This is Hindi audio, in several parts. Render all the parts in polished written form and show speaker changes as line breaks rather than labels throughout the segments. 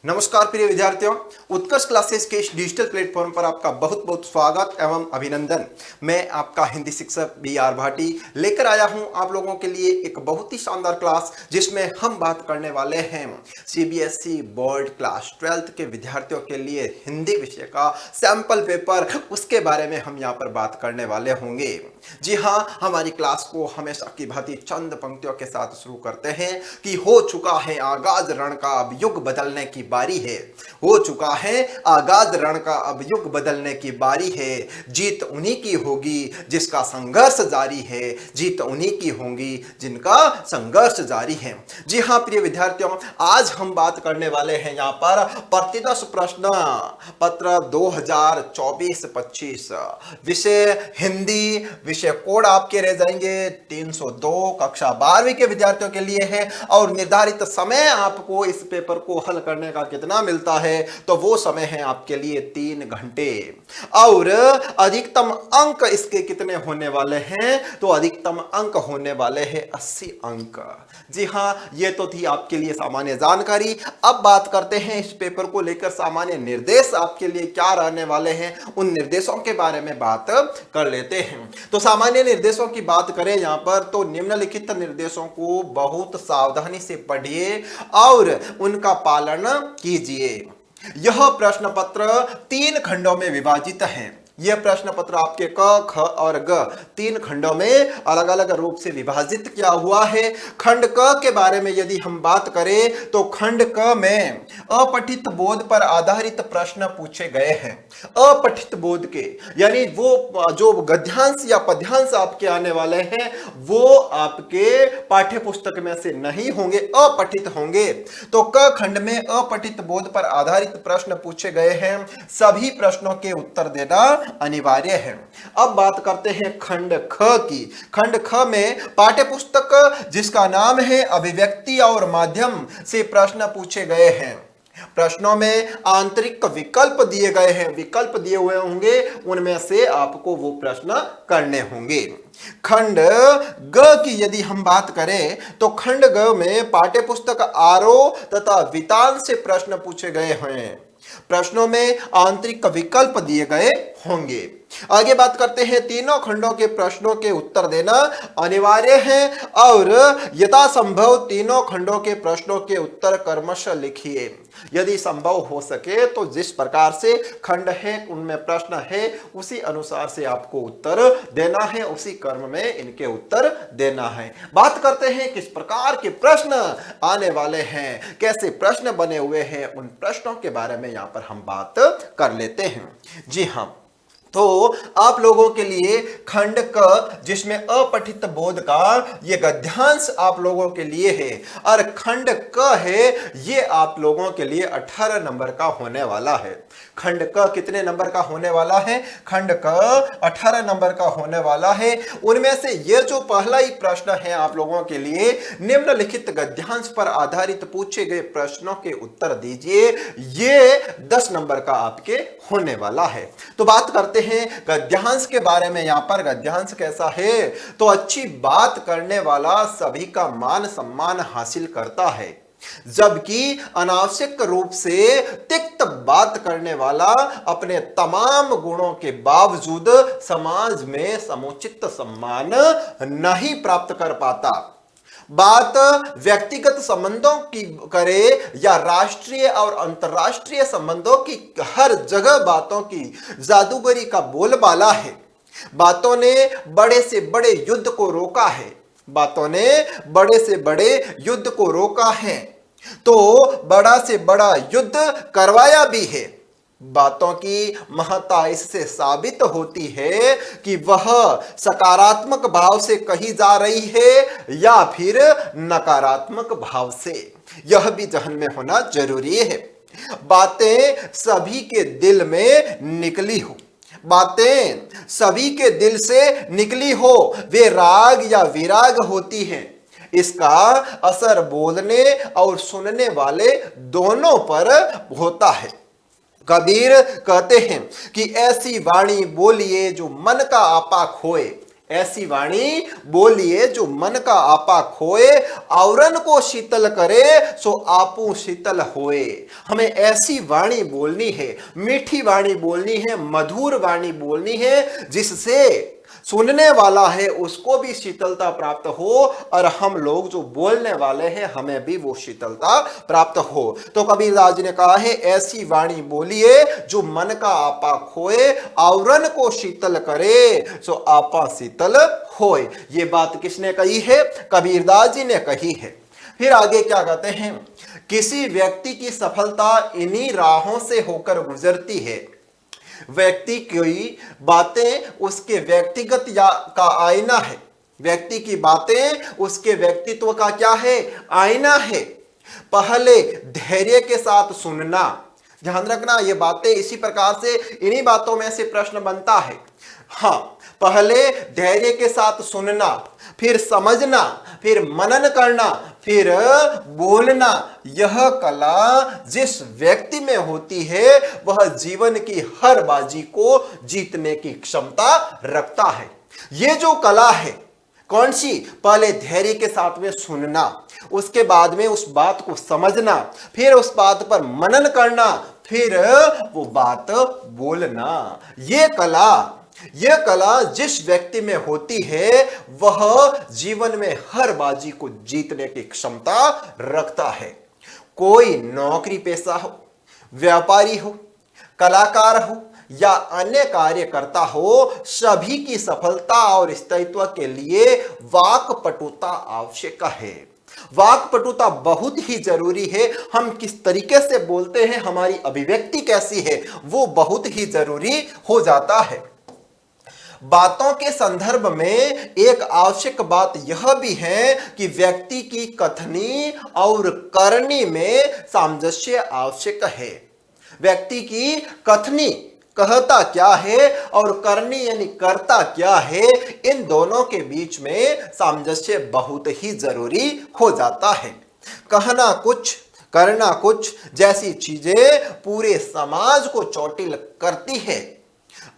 नमस्कार प्रिय विद्यार्थियों, उत्कर्ष क्लासेस के इस डिजिटल प्लेटफॉर्म पर आपका बहुत बहुत स्वागत एवं अभिनंदन। मैं आपका हिंदी शिक्षक B.R. भाटी लेकर आया हूं आप लोगों के लिए एक बहुत ही शानदार क्लास, जिसमें हम बात करने वाले हैं CBSE बोर्ड क्लास 12th के विद्यार्थियों के लिए हिंदी विषय का सैंपल पेपर, उसके बारे में हम यहाँ पर बात करने वाले होंगे। जी हाँ, हमारी क्लास को हमेशा की भांति चंद पंक्तियों के साथ शुरू करते हैं कि हो चुका है आगाज रण का, अब युग बदलने की बारी है। हो चुका है आगाज रण का, अब युग बदलने की बारी है। जीत उन्हीं की होगी जिसका संघर्ष जारी है। जीत उन्हीं की होगी जिनका संघर्ष जारी है। जी हाँ प्रिय विद्यार्थियों, आज हम बात करने वाले हैं यहाँ पर प्रतिदश प्रश्न पत्र 2024-25, विषय हिंदी, विषय कोड आपके रह जाएंगे 302, कक्षा 12वीं के विद्यार्थियों के लिए है। और निर्धारित समय आपको इस पेपर को हल करने का कितना मिलता है, तो वो समय है आपके लिए 3 घंटे। और अधिकतम अंक इसके कितने होने वाले हैं, तो अधिकतम अंक होने वाले हैं 80 अंक। जी हाँ, ये तो थी आपके लिए सामान्य जानकारी। अब बात करते हैं इस पेपर को लेकर सामान्य निर्देश आपके लिए क्या रहने वाले हैं, उन निर्देशों के बारे में बात कर लेते हैं। तो सामान्य निर्देशों की बात करें यहाँ पर, तो निम्नलिखित निर्देशों को बहुत सावधानी से पढ़िए और उनका पालन कीजिए। यह प्रश्न पत्र 3 खंडों में विभाजित है। यह प्रश्न पत्र आपके क, ख और ग 3 खंडों में अलग अलग रूप से विभाजित किया हुआ है। खंड क के बारे में यदि हम बात करें, तो खंड क में अपठित बोध पर आधारित प्रश्न पूछे गए हैं। अपठित बोध के यानी वो जो गद्यांश या पद्यांश आपके आने वाले हैं, वो आपके पाठ्य पुस्तक में से नहीं होंगे, अपठित होंगे। तो क खंड में अपठित बोध पर आधारित प्रश्न पूछे गए हैं। सभी प्रश्नों के उत्तर देना अनिवार्य है। अब बात करते हैं खंड ख की। खंड ख में पाठ्य पुस्तक जिसका नाम है अभिव्यक्ति और माध्यम से प्रश्न पूछे गए हैं। प्रश्नों में आंतरिक विकल्प दिए गए हैं, विकल्प दिए हुए होंगे, उनमें से आपको वो प्रश्न करने होंगे। खंड ग की यदि हम बात करें, तो खंड ग में पाठ्य पुस्तक आरोह तथा वितान से प्रश्न पूछे गए हैं। प्रश्नों में आंतरिक विकल्प दिए गए होंगे। आगे बात करते हैं, तीनों खंडों के प्रश्नों के उत्तर देना अनिवार्य है और यथासंभव तीनों खंडों के प्रश्नों के उत्तर क्रमशः लिखिए। यदि संभव हो सके तो जिस प्रकार से खंड है, उनमें प्रश्न है, उसी अनुसार से आपको उत्तर देना है, उसी क्रम में इनके उत्तर देना है। बात करते हैं किस प्रकार के प्रश्न आने वाले हैं, कैसे प्रश्न बने हुए हैं, उन प्रश्नों के बारे में यहाँ पर हम बात कर लेते हैं। जी हाँ, तो आप लोगों के लिए खंड क, जिसमें अपठित बोध का ये गद्यांश आप लोगों के लिए है, और खंड क है, ये आप लोगों के लिए 18 नंबर का होने वाला है। खंड क कितने नंबर का होने वाला है? खंड क 18 नंबर का होने वाला है। उनमें से ये जो पहला ही प्रश्न है आप लोगों के लिए, निम्नलिखित गद्यांश पर आधारित पूछे गए प्रश्नों के उत्तर दीजिए, ये 10 नंबर का आपके होने वाला है। तो बात करते हैं गद्यांश के बारे में। यहाँ पर गद्यांश कैसा है, तो अच्छी बात करने वाला सभी का मान सम्मान हासिल करता है, जबकि अनावश्यक रूप से तिक्त बात करने वाला अपने तमाम गुणों के बावजूद समाज में समुचित सम्मान नहीं प्राप्त कर पाता। बात व्यक्तिगत संबंधों की करे या राष्ट्रीय और अंतर्राष्ट्रीय संबंधों की, हर जगह बातों की जादूगरी का बोलबाला है। बातों ने बड़े से बड़े युद्ध को रोका है, बातों ने बड़े से बड़े युद्ध को रोका है, तो बड़ा से बड़ा युद्ध करवाया भी है। बातों की महत्ता इससे साबित होती है कि वह सकारात्मक भाव से कही जा रही है या फिर नकारात्मक भाव से, यह भी जहन में होना जरूरी है। बातें सभी के दिल में निकली हो, बातें सभी के दिल से निकली हो, वे राग या विराग होती हैं। इसका असर बोलने और सुनने वाले दोनों पर होता है। कबीर कहते हैं कि ऐसी वाणी बोलिए जो मन का आपा खोए, ऐसी वाणी बोलिए जो मन का आपा खोए, औरन को शीतल करे सो आपू शीतल होए। हमें ऐसी वाणी बोलनी है, मीठी वाणी बोलनी है, मधुर वाणी बोलनी है, जिससे सुनने वाला है उसको भी शीतलता प्राप्त हो और हम लोग जो बोलने वाले हैं हमें भी वो शीतलता प्राप्त हो। तो कबीरदास जी ने कहा है ऐसी वाणी बोलिए जो मन का आपा खोए, औरन को शीतल करे सो आपा शीतल होए। ये बात किसने कही है? कबीरदास जी ने कही है। फिर आगे क्या कहते हैं, किसी व्यक्ति की सफलता इन्हीं राहों से होकर गुजरती है। व्यक्ति की बातें उसके व्यक्तिगत या का आईना है। व्यक्ति की बातें उसके व्यक्तित्व का क्या है? आईना है। पहले धैर्य के साथ सुनना, ध्यान रखना ये बातें इसी प्रकार से, इन्हीं बातों में से प्रश्न बनता है। हाँ, पहले धैर्य के साथ सुनना, फिर समझना, फिर मनन करना, फिर बोलना। यह कला जिस व्यक्ति में होती है वह जीवन की हर बाजी को जीतने की क्षमता रखता है। ये जो कला है कौन सी? पहले धैर्य के साथ में सुनना, उसके बाद में उस बात को समझना, फिर उस बात पर मनन करना, फिर वो बात बोलना। यह कला जिस व्यक्ति में होती है वह जीवन में हर बाजी को जीतने की क्षमता रखता है। कोई नौकरी पेशा हो, व्यापारी हो, कलाकार हो या अन्य कार्य करता हो, सभी की सफलता और स्थायित्व के लिए वाक्पटुता आवश्यक है। वाक्पटुता बहुत ही जरूरी है। हम किस तरीके से बोलते हैं, हमारी अभिव्यक्ति कैसी है, वो बहुत ही जरूरी हो जाता है। बातों के संदर्भ में एक आवश्यक बात यह भी है कि व्यक्ति की कथनी और करनी में सामंजस्य आवश्यक है। व्यक्ति की कथनी कहता क्या है और करनी यानी करता क्या है, इन दोनों के बीच में सामंजस्य बहुत ही जरूरी हो जाता है। कहना कुछ करना कुछ जैसी चीजें पूरे समाज को चोटिल करती है।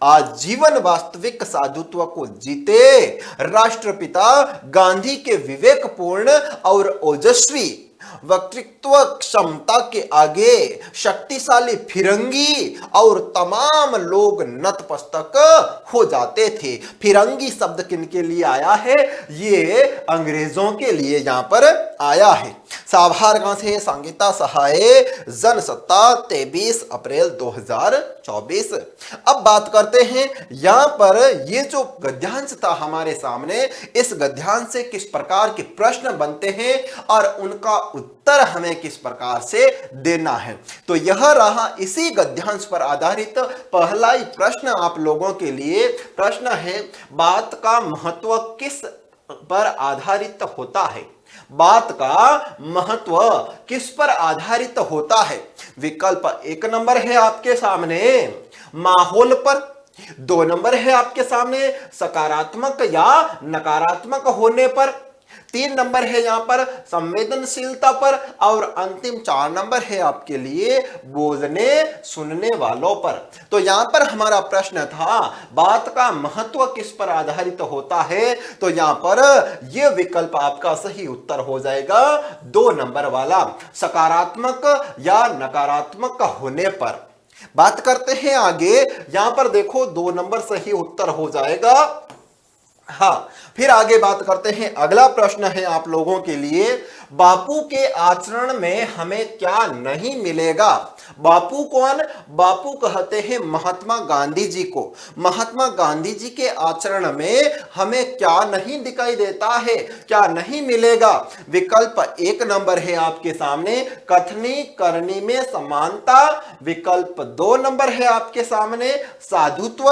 आज जीवन वास्तविक साधुत्व को जीते राष्ट्रपिता गांधी के विवेकपूर्ण और ओजस्वी वक्तृत्व क्षमता के आगे शक्तिशाली फिरंगी और तमाम लोग नतमस्तक हो जाते थे। फिरंगी शब्द किनके लिए आया है? ये अंग्रेजों के लिए यहां पर आया है। साभार कहां से? संगीता सहाय, जनसत्ता, 23 अप्रैल 2024। अब बात करते हैं यहां पर ये जो गद्यांश था हमारे सामने, इस गद्यांश से किस प्रकार के प्रश्न बनते हैं और उनका उत्तर हमें किस प्रकार से देना है। तो यह रहा इसी गद्यांश पर आधारित पहला ही प्रश्न आप लोगों के लिए। प्रश्न है, बात का महत्व किस पर आधारित होता है? बात का महत्व किस पर आधारित होता है? विकल्प 1 नंबर है आपके सामने माहौल पर, 2 नंबर है आपके सामने सकारात्मक या नकारात्मक होने पर, 3 नंबर है यहां पर संवेदनशीलता पर और अंतिम 4 नंबर है आपके लिए बोलने सुनने वालों पर। तो यहां पर हमारा प्रश्न था बात का महत्व किस पर आधारित होता है, तो यहां पर यह विकल्प आपका सही उत्तर हो जाएगा 2 नंबर वाला, सकारात्मक या नकारात्मक होने पर। बात करते हैं आगे, यहां पर देखो 2 नंबर सही उत्तर हो जाएगा। हाँ, फिर आगे बात करते हैं। अगला प्रश्न है आप लोगों के लिए, बापू के आचरण में हमें क्या नहीं मिलेगा? बापू कौन? बापू कहते हैं महात्मा गांधी जी को। महात्मा गांधी जी के आचरण में हमें क्या नहीं दिखाई देता है, क्या नहीं मिलेगा? विकल्प 1 नंबर है आपके सामने कथनी करनी में समानता, विकल्प 2 नंबर है आपके सामने साधुत्व,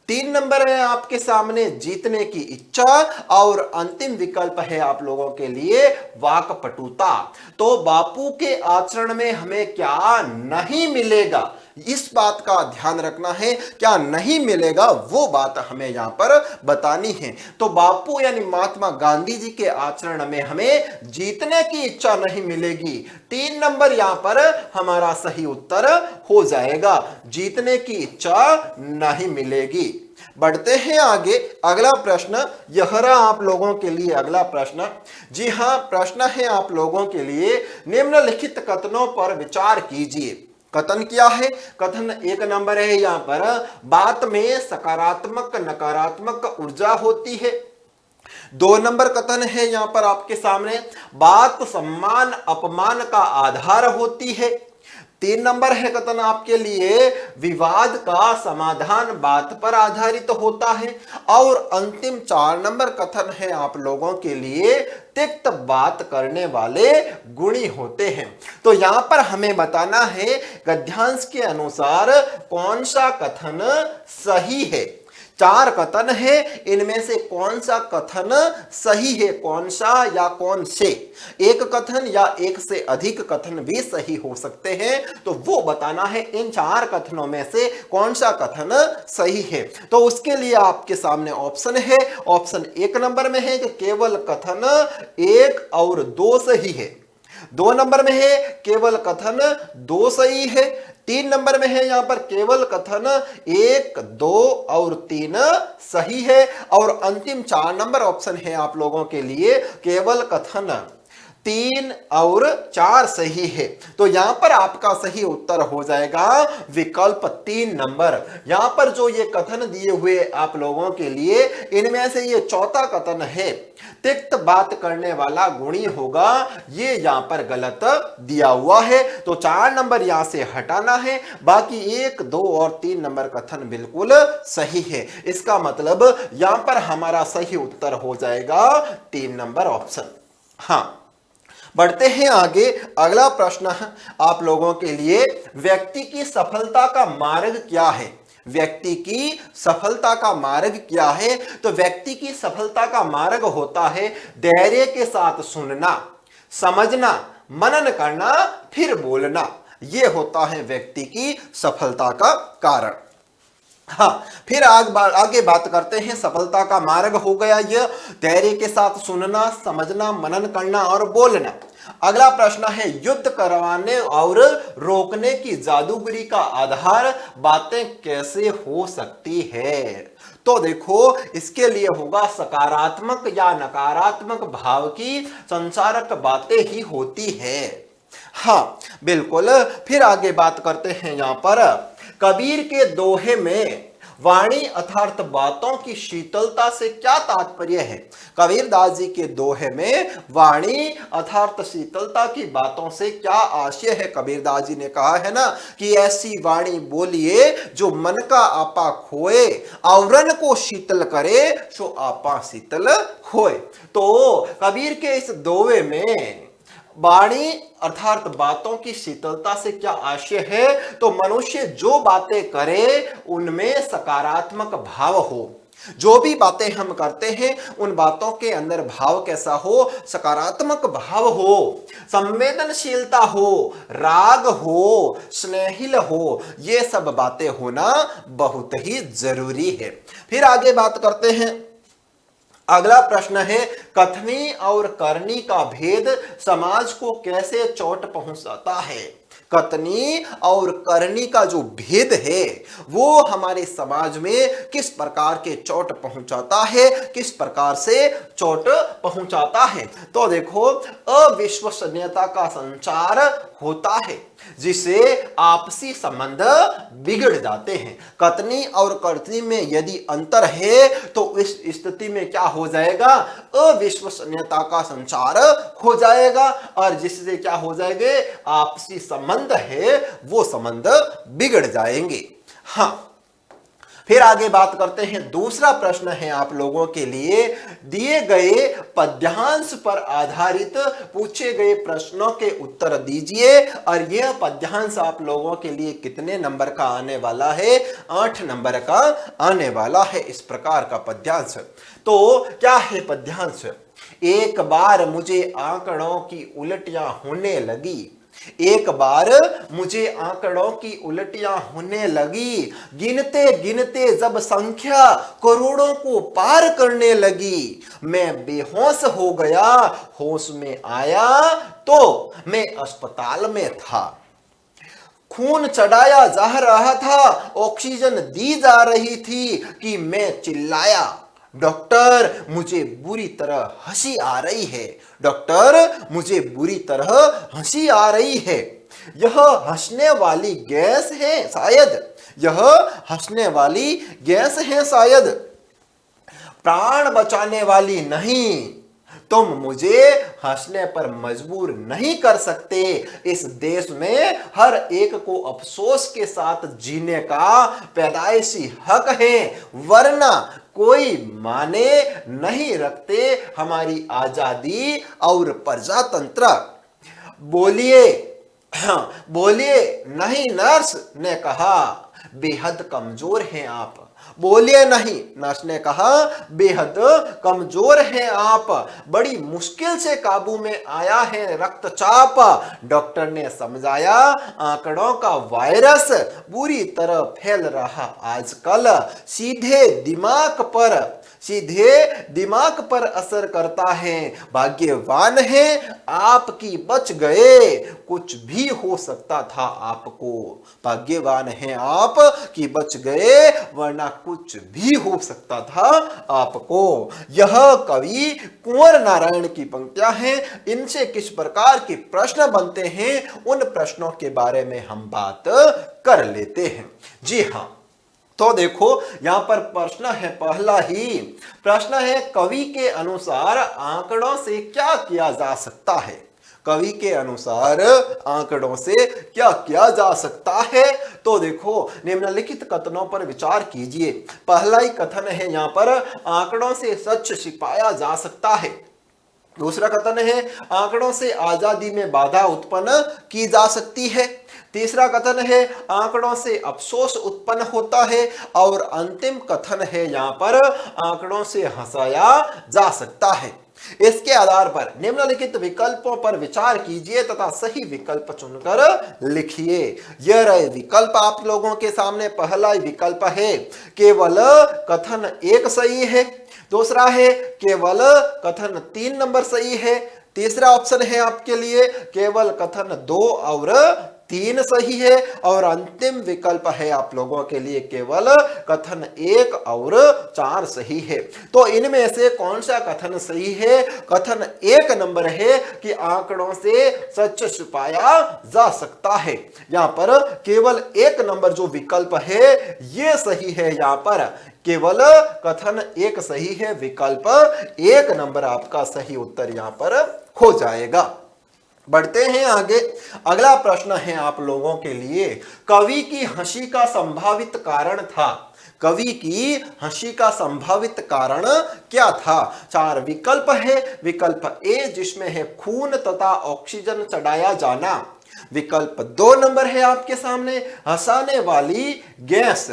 3 नंबर है आपके सामने जीतने की इच्छा और अंतिम विकल्प है आप लोगों के लिए वाक्पटुता। तो बापू के आचरण में हमें क्या नहीं मिलेगा, इस बात का ध्यान रखना है। क्या नहीं मिलेगा वो बात हमें यहां पर बतानी है। तो बापू यानी महात्मा गांधी जी के आचरण में हमें जीतने की इच्छा नहीं मिलेगी। 3 नंबर यहां पर हमारा सही उत्तर हो जाएगा, जीतने की इच्छा नहीं मिलेगी। बढ़ते हैं आगे। अगला प्रश्न यह रहा आप लोगों के लिए अगला प्रश्न। जी हाँ, प्रश्न है आप लोगों के लिए, निम्नलिखित कथनों पर विचार कीजिए। कथन क्या है? कथन एक नंबर है यहां पर, बात में सकारात्मक नकारात्मक ऊर्जा होती है। 2 नंबर कथन है यहां पर आपके सामने, बात सम्मान अपमान का आधार होती है। 3 नंबर है कथन आपके लिए, विवाद का समाधान बात पर आधारित होता है। और अंतिम 4 नंबर कथन है आप लोगों के लिए, तिक्त बात करने वाले गुणी होते हैं। तो यहां पर हमें बताना है गद्यांश के अनुसार कौन सा कथन सही है। 4 कथन है, इनमें से कौन सा कथन सही है, कौन सा या कौन से। एक कथन या एक से अधिक कथन भी सही हो सकते हैं, तो वो बताना है इन 4 कथनों में से कौन सा कथन सही है। तो उसके लिए आपके सामने ऑप्शन है। ऑप्शन 1 नंबर में है कि केवल कथन 1 और 2 सही है। 2 नंबर में है केवल कथन 2 सही है। 3 नंबर में है यहां पर केवल कथन 1, 2 और 3 सही है। और अंतिम 4 नंबर ऑप्शन है आप लोगों के लिए, केवल कथन 3 और 4 सही है। तो यहां पर आपका सही उत्तर हो जाएगा विकल्प 3 नंबर। यहां पर जो ये कथन दिए हुए आप लोगों के लिए, इनमें से ये चौथा कथन है, तिक्त बात करने वाला गुणी होगा, ये यहां पर गलत दिया हुआ है। तो 4 नंबर यहां से हटाना है, बाकी 1, 2 और 3 नंबर कथन बिल्कुल सही है। इसका मतलब यहां पर हमारा सही उत्तर हो जाएगा 3 नंबर ऑप्शन। हाँ, बढ़ते हैं आगे। अगला प्रश्न है आप लोगों के लिए, व्यक्ति की सफलता का मार्ग क्या है? व्यक्ति की सफलता का मार्ग क्या है? तो व्यक्ति की सफलता का मार्ग होता है धैर्य के साथ सुनना, समझना, मनन करना, फिर बोलना। यह होता है व्यक्ति की सफलता का कारण। हाँ, फिर आगे बात करते हैं। सफलता का मार्ग हो गया यह, धैर्य के साथ सुनना, समझना, मनन करना और बोलना। अगला प्रश्न है, युद्ध करवाने और रोकने की जादूगरी का आधार बातें कैसे हो सकती है? तो देखो, इसके लिए होगा सकारात्मक या नकारात्मक भाव की संचारक बातें ही होती है। हाँ बिल्कुल। फिर आगे बात करते हैं यहां पर, कबीर के दोहे में वाणी अर्थात बातों की शीतलता से क्या तात्पर्य है? कबीरदास जी के दोहे में वाणी अर्थात शीतलता की बातों से क्या आशय है? कबीरदास जी ने कहा है ना कि ऐसी वाणी बोलिए जो मन का आपा खोए, आवरण को शीतल करे सो आपा शीतल होए। तो कबीर के इस दोहे में वाणी अर्थात बातों की शीतलता से क्या आशय है? तो मनुष्य जो बातें करे उनमें सकारात्मक भाव हो। जो भी बातें हम करते हैं उन बातों के अंदर भाव कैसा हो? सकारात्मक भाव हो, संवेदनशीलता हो, राग हो, स्नेहिल हो। ये सब बातें होना बहुत ही जरूरी है। फिर आगे बात करते हैं। अगला प्रश्न है, कथनी और करनी का भेद समाज को कैसे चोट पहुंचाता है? कथनी और करनी का जो भेद है वो हमारे समाज में किस प्रकार के चोट पहुंचाता है, किस प्रकार से चोट पहुंचाता है? तो देखो, अविश्वसनीयता का संचार होता है जिसे आपसी संबंध बिगड़ जाते हैं। कथनी और करनी में यदि अंतर है तो इस स्थिति में क्या हो जाएगा? अविश्वसनीयता का संचार हो जाएगा और जिससे क्या हो जाएंगे? आपसी संबंध है वो संबंध बिगड़ जाएंगे। हाँ, फिर आगे बात करते हैं। दूसरा प्रश्न है आप लोगों के लिए, दिए गए पद्यांश पर आधारित पूछे गए प्रश्नों के उत्तर दीजिए। और यह पद्यांश आप लोगों के लिए कितने नंबर का आने वाला है? 8 नंबर का आने वाला है इस प्रकार का पद्यांश। तो क्या है पद्यांश? एक बार मुझे आंकड़ों की उलटियां होने लगी, एक बार मुझे आंकड़ों की उलटियां होने लगी, गिनते गिनते जब संख्या करोड़ों को पार करने लगी, मैं बेहोश हो गया, होश में आया तो मैं अस्पताल में था। खून चढ़ाया जा रहा था, ऑक्सीजन दी जा रही थी कि मैं चिल्लाया, डॉक्टर मुझे बुरी तरह हंसी आ रही है, डॉक्टर मुझे बुरी तरह हंसी आ रही है। यह हंसने वाली गैस है शायद, यह हंसने वाली गैस है शायद, प्राण बचाने वाली नहीं। तुम मुझे हंसने पर मजबूर नहीं कर सकते। इस देश में हर एक को अफसोस के साथ जीने का पैदाइशी हक है, वरना कोई माने नहीं रखते हमारी आजादी और प्रजातंत्र। बोलिए, बोलिए नहीं, नर्स ने कहा, बेहद कमजोर हैं आप। बोलिए नहीं, नर्स ने कहा, बेहद कमजोर हैं आप, बड़ी मुश्किल से काबू में आया है रक्तचाप। डॉक्टर ने समझाया, आंकड़ों का वायरस बुरी तरह फैल रहा आजकल, सीधे दिमाग पर असर करता है। भाग्यवान है आपकी बच गए, कुछ भी हो सकता था आपको। भाग्यवान है आप कि बच गए, वरना कुछ भी हो सकता था आपको। यह कवि कुंवर नारायण की पंक्तियां हैं। इनसे किस प्रकार के प्रश्न बनते हैं, उन प्रश्नों के बारे में हम बात कर लेते हैं। जी हाँ, तो देखो यहां पर प्रश्न है, पहला ही प्रश्न है, कवि के अनुसार आंकड़ों से क्या किया जा सकता है। कवि के अनुसार आंकड़ों से क्या किया जा सकता है। तो देखो निम्नलिखित कथनों पर विचार कीजिए। पहला ही कथन है यहां पर, आंकड़ों से सच छिपाया जा सकता है। दूसरा कथन है, आंकड़ों से आजादी में बाधा उत्पन्न की जा सकती है। तीसरा कथन है, आंकड़ों से अफसोस उत्पन्न होता है। और अंतिम कथन है यहां पर, आंकड़ों से हंसाया जा सकता है। इसके आधार पर निम्नलिखित विकल्पों पर विचार कीजिए तथा सही विकल्प चुनकर लिखिए। यह रहे विकल्प आप लोगों के सामने। पहला विकल्प है, केवल कथन 1 सही है। दूसरा है, केवल कथन 3 नंबर सही है। तीसरा ऑप्शन है आपके लिए, केवल कथन 2 और 3 सही है। और अंतिम विकल्प है आप लोगों के लिए, केवल कथन 1 और 4 सही है। तो इनमें से कौन सा कथन सही है? कथन 1 नंबर है कि आंकड़ों से सच छुपाया जा सकता है। यहां पर केवल 1 नंबर जो विकल्प है यह सही है। यहां पर केवल कथन 1 सही है, विकल्प 1 नंबर आपका सही उत्तर यहां पर हो जाएगा। बढ़ते हैं आगे। अगला प्रश्न है आप लोगों के लिए, कवि की हंसी का संभावित कारण था। कवि की हंसी का संभावित कारण क्या था? 4 विकल्प है। विकल्प ए जिसमें है खून तथा ऑक्सीजन चढ़ाया जाना। विकल्प 2 नंबर है आपके सामने, हंसाने वाली गैस।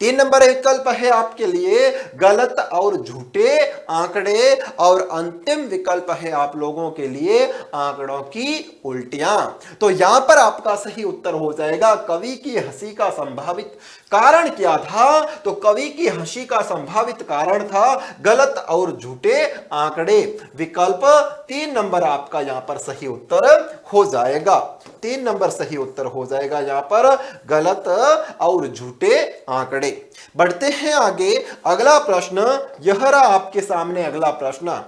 3 नंबर विकल्प है आपके लिए, गलत और झूठे आंकड़े। और अंतिम विकल्प है आप लोगों के लिए, आंकड़ों की उल्टियां। तो यहां पर आपका सही उत्तर हो जाएगा, कवि की हंसी का संभावित कारण क्या था? तो कवि की हंसी का संभावित कारण था गलत और झूठे आंकड़े। विकल्प 3 नंबर आपका यहां पर सही उत्तर हो जाएगा। 3 नंबर सही उत्तर हो जाएगा यहां पर, गलत और झूठे आंकड़े। बढ़ते हैं आगे। अगला प्रश्न यह रहा आपके सामने। अगला प्रश्न,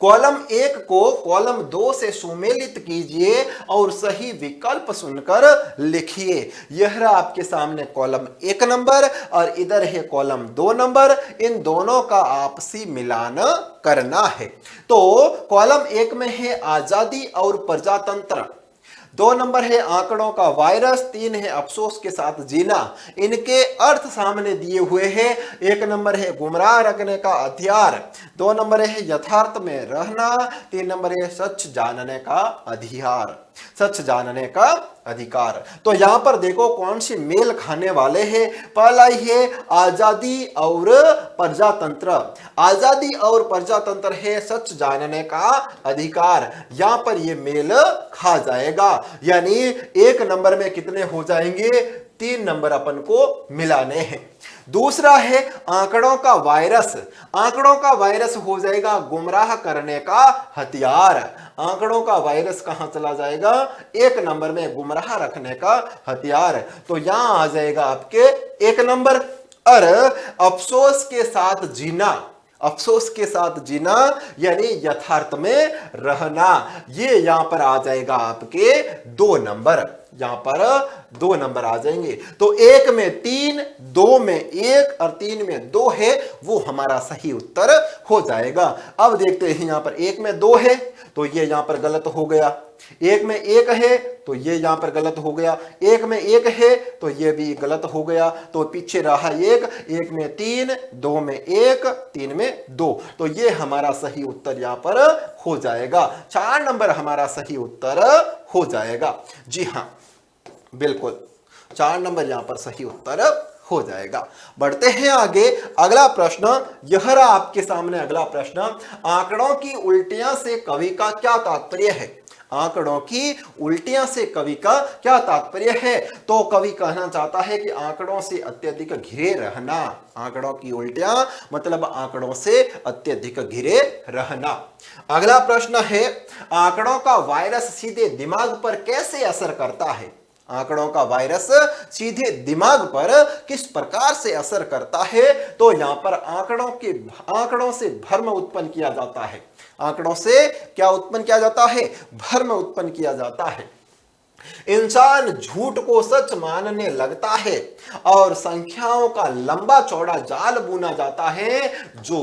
कॉलम 1 को कॉलम 2 से सुमेलित कीजिए और सही विकल्प सुनकर लिखिए। यह रहा आपके सामने कॉलम 1 नंबर और इधर है कॉलम 2 नंबर। इन दोनों का आपसी मिलान करना है। तो कॉलम 1 में है आजादी और प्रजातंत्र। 2 नंबर है आंकड़ों का वायरस। 3 है अफसोस के साथ जीना। इनके अर्थ सामने दिए हुए हैं। 1 नंबर है गुमराह रखने का हथियार। 2 नंबर है यथार्थ में रहना। 3 नंबर है सच जानने का अधिकार। सच जानने का अधिकार। तो यहां पर देखो कौन सी मेल खाने वाले हैं। पहला ही है आजादी और प्रजातंत्र। आजादी और प्रजातंत्र है सच जानने का अधिकार। यहां पर ये मेल खा जाएगा। यानी 1 नंबर में कितने हो जाएंगे? 3 नंबर अपन को मिलाने हैं। दूसरा है आंकड़ों का वायरस। आंकड़ों का वायरस हो जाएगा गुमराह करने का हथियार। आंकड़ों का वायरस कहां चला जाएगा? 1 नंबर में गुमराह रखने का हथियार। तो यहां आ जाएगा आपके 1 नंबर। और अफसोस के साथ जीना, अफसोस के साथ जीना यानी यथार्थ में रहना, ये यहां पर आ जाएगा आपके 2 नंबर। यहां पर 2 नंबर आ जाएंगे। तो 1 में 3, 2 में 1 और 3 में 2 है, वो हमारा सही उत्तर हो जाएगा। अब देखते हैं यहां पर 1 में 2 है तो ये यहां पर गलत हो गया। 1 में 1 है तो ये यहां पर गलत हो गया। 1 में 1 है तो ये भी गलत हो गया। तो पीछे रहा 1 में 3, 2 में 1, 3 में 2। तो ये हमारा सही उत्तर यहां पर हो जाएगा। 4 नंबर हमारा सही उत्तर हो जाएगा। जी हां, बिल्कुल 4 नंबर यहां पर सही उत्तर हो जाएगा। बढ़ते हैं आगे। अगला प्रश्न यह रहा आपके सामने। अगला प्रश्न, आंकड़ों की उल्टियां से कवि का क्या तात्पर्य है? आंकड़ों की उल्टियां से कवि का क्या तात्पर्य है? तो कवि कहना चाहता है कि आंकड़ों से अत्यधिक घिरे रहना। आंकड़ों की उल्टियां मतलब आंकड़ों से अत्यधिक घिरे रहना। अगला प्रश्न है, आंकड़ों का वायरस सीधे दिमाग पर कैसे असर करता है? आंकड़ों का वायरस सीधे दिमाग पर किस प्रकार से असर करता है? तो यहां पर आंकड़ों से भ्रम उत्पन्न किया जाता है। आंकड़ों से क्या उत्पन्न किया जाता है? भ्रम उत्पन्न किया जाता है। इंसान झूठ को सच मानने लगता है और संख्याओं का लंबा चौड़ा जाल बुना जाता है जो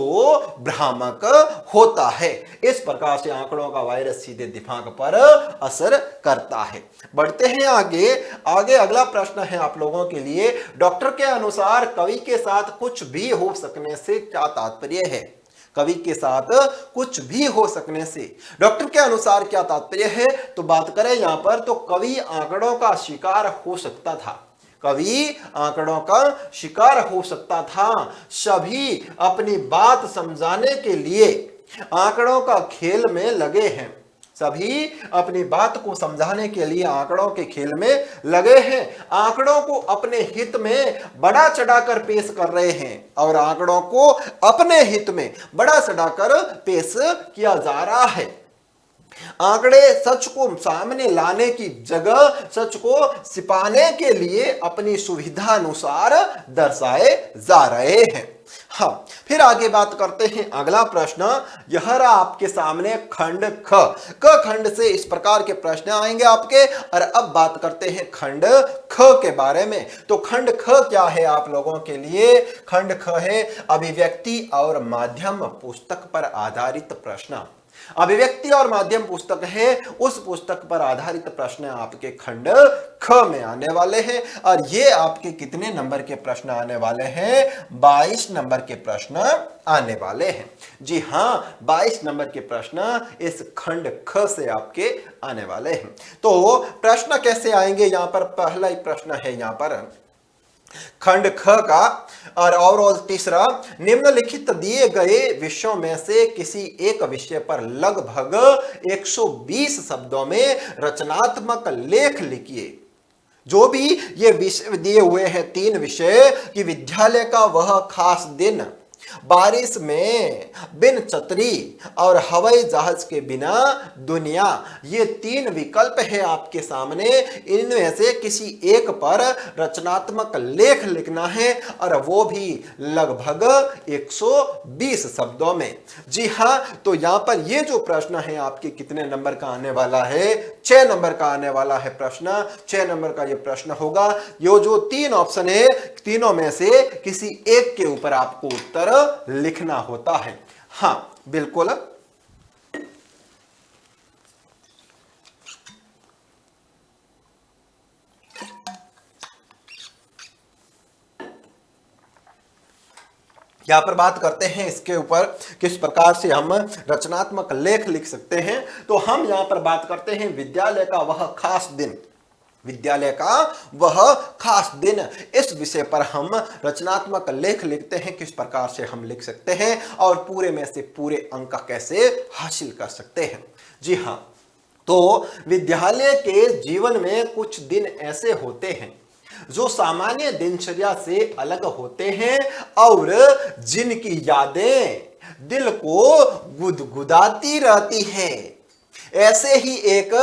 भ्रामक होता है। इस प्रकार से आंकड़ों का वायरस सीधे दिमाग पर असर करता है। बढ़ते हैं आगे। अगला प्रश्न है आप लोगों के लिए। डॉक्टर के अनुसार कवि के साथ कुछ भी हो सकने से क्या तात्पर्य है? कवि के साथ कुछ भी हो सकने से डॉक्टर के अनुसार क्या तात्पर्य है? तो बात करें यहां पर तो कवि आंकड़ों का शिकार हो सकता था। कवि आंकड़ों का शिकार हो सकता था। सभी अपनी बात समझाने के लिए आंकड़ों का खेल में लगे हैं। सभी अपनी बात को समझाने के लिए आंकड़ों के खेल में लगे हैं। आंकड़ों को अपने हित में बड़ा चढ़ाकर पेश कर रहे हैं और आंकड़ों को अपने हित में बड़ा चढ़ाकर पेश किया जा रहा है। आंकड़े सच को सामने लाने की जगह सच को छिपाने के लिए अपनी सुविधा अनुसार दर्शाए जा रहे हैं। हाँ, फिर आगे बात करते हैं। अगला प्रश्न यह रहा आपके सामने। खंड ख खंड से इस प्रकार के प्रश्न आएंगे आपके। और अब बात करते हैं खंड ख के बारे में। तो खंड ख क्या है आप लोगों के लिए? खंड ख है अभिव्यक्ति और माध्यम पुस्तक पर आधारित प्रश्न। अभिव्यक्ति और माध्यम पुस्तक है, उस पुस्तक पर आधारित प्रश्न आपके खंड ख में आने वाले हैं। और ये आपके कितने नंबर के प्रश्न आने वाले हैं? 22 नंबर के प्रश्न आने वाले हैं। जी हां, 22 नंबर के प्रश्न इस खंड ख से आपके आने वाले हैं। तो प्रश्न कैसे आएंगे? यहां पर पहला ही प्रश्न है यहां पर खंड ख का। और तीसरा, निम्नलिखित दिए गए विषयों में से किसी एक विषय पर लगभग 120 शब्दों में रचनात्मक लेख लिखिए। जो भी ये विषय दिए हुए हैं, 3 विषय कि विद्यालय का वह खास दिन, बारिश में, बिन छतरी और हवाई जहाज के बिना दुनिया, ये 3 विकल्प है आपके सामने। इनमें से किसी एक पर रचनात्मक लेख लिखना है और वो भी लगभग 120 शब्दों में। जी हां, तो यहां पर ये जो प्रश्न है आपके कितने नंबर का आने वाला है? 6 नंबर का आने वाला है प्रश्न। 6 नंबर का ये प्रश्न होगा। ये जो 3 ऑप्शन है, तीनों में से किसी एक के ऊपर आपको उत्तर लिखना होता है। हां, बिल्कुल। यहां पर बात करते हैं इसके ऊपर किस प्रकार से हम रचनात्मक लेख लिख सकते हैं। तो हम यहां पर बात करते हैं विद्यालय का वह खास दिन। विद्यालय का वह खास दिन, इस विषय पर हम रचनात्मक लेख लिखते हैं। किस प्रकार से हम लिख सकते हैं और पूरे में से पूरे अंक कैसे हासिल कर सकते हैं। जी हां, तो विद्यालय के जीवन में कुछ दिन ऐसे होते हैं जो सामान्य दिनचर्या से अलग होते हैं और जिनकी यादें दिल को गुदगुदाती रहती है। ऐसे ही एक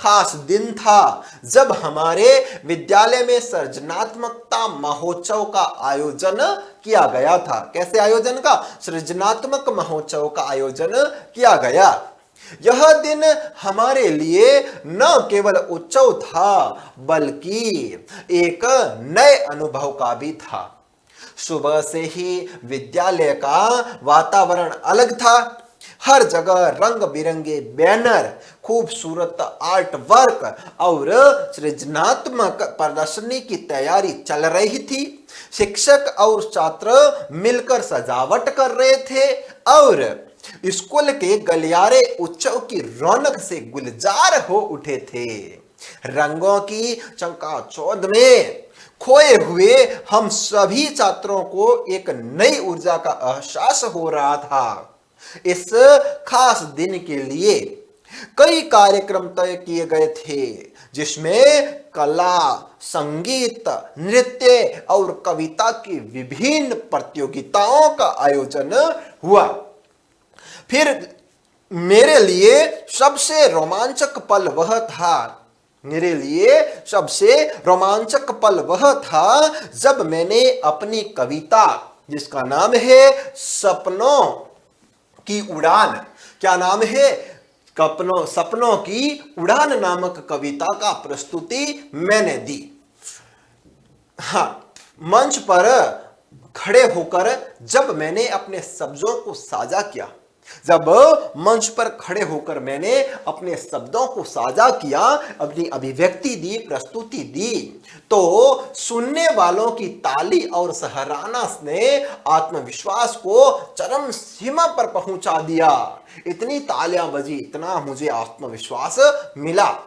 खास दिन था जब हमारे विद्यालय में सृजनात्मकता महोत्सव का आयोजन किया गया था। कैसे आयोजन का? सृजनात्मक महोत्सव का आयोजन किया गया। यह दिन हमारे लिए न केवल उत्सव था बल्कि एक नए अनुभव का भी था। सुबह से ही विद्यालय का वातावरण अलग था। हर जगह रंग बिरंगे बैनर, खूबसूरत आर्ट वर्क और सृजनात्मक प्रदर्शनी की तैयारी चल रही थी। शिक्षक और छात्र मिलकर सजावट कर रहे थे और स्कूल के गलियारे उत्सव की रौनक से गुलजार हो उठे थे। रंगों की चकाचौंध में खोए हुए हम सभी छात्रों को एक नई ऊर्जा का एहसास हो रहा था। इस खास दिन के लिए कई कार्यक्रम तय किए गए थे जिसमें कला, संगीत, नृत्य और कविता की विभिन्न प्रतियोगिताओं का आयोजन हुआ। फिर मेरे लिए सबसे रोमांचक पल वह था जब मैंने अपनी कविता, जिसका नाम है सपनों की उड़ान, क्या नाम है? सपनों की उड़ान नामक कविता का प्रस्तुति मैंने दी। हाँ, मंच पर खड़े होकर जब मैंने अपने शब्दों को साझा किया, अपनी अभिव्यक्ति दी, प्रस्तुति दी, तो सुनने वालों की ताली और सराहना ने आत्मविश्वास को चरम सीमा पर पहुंचा दिया। इतनी तालियां बजी, इतना मुझे आत्मविश्वास मिला।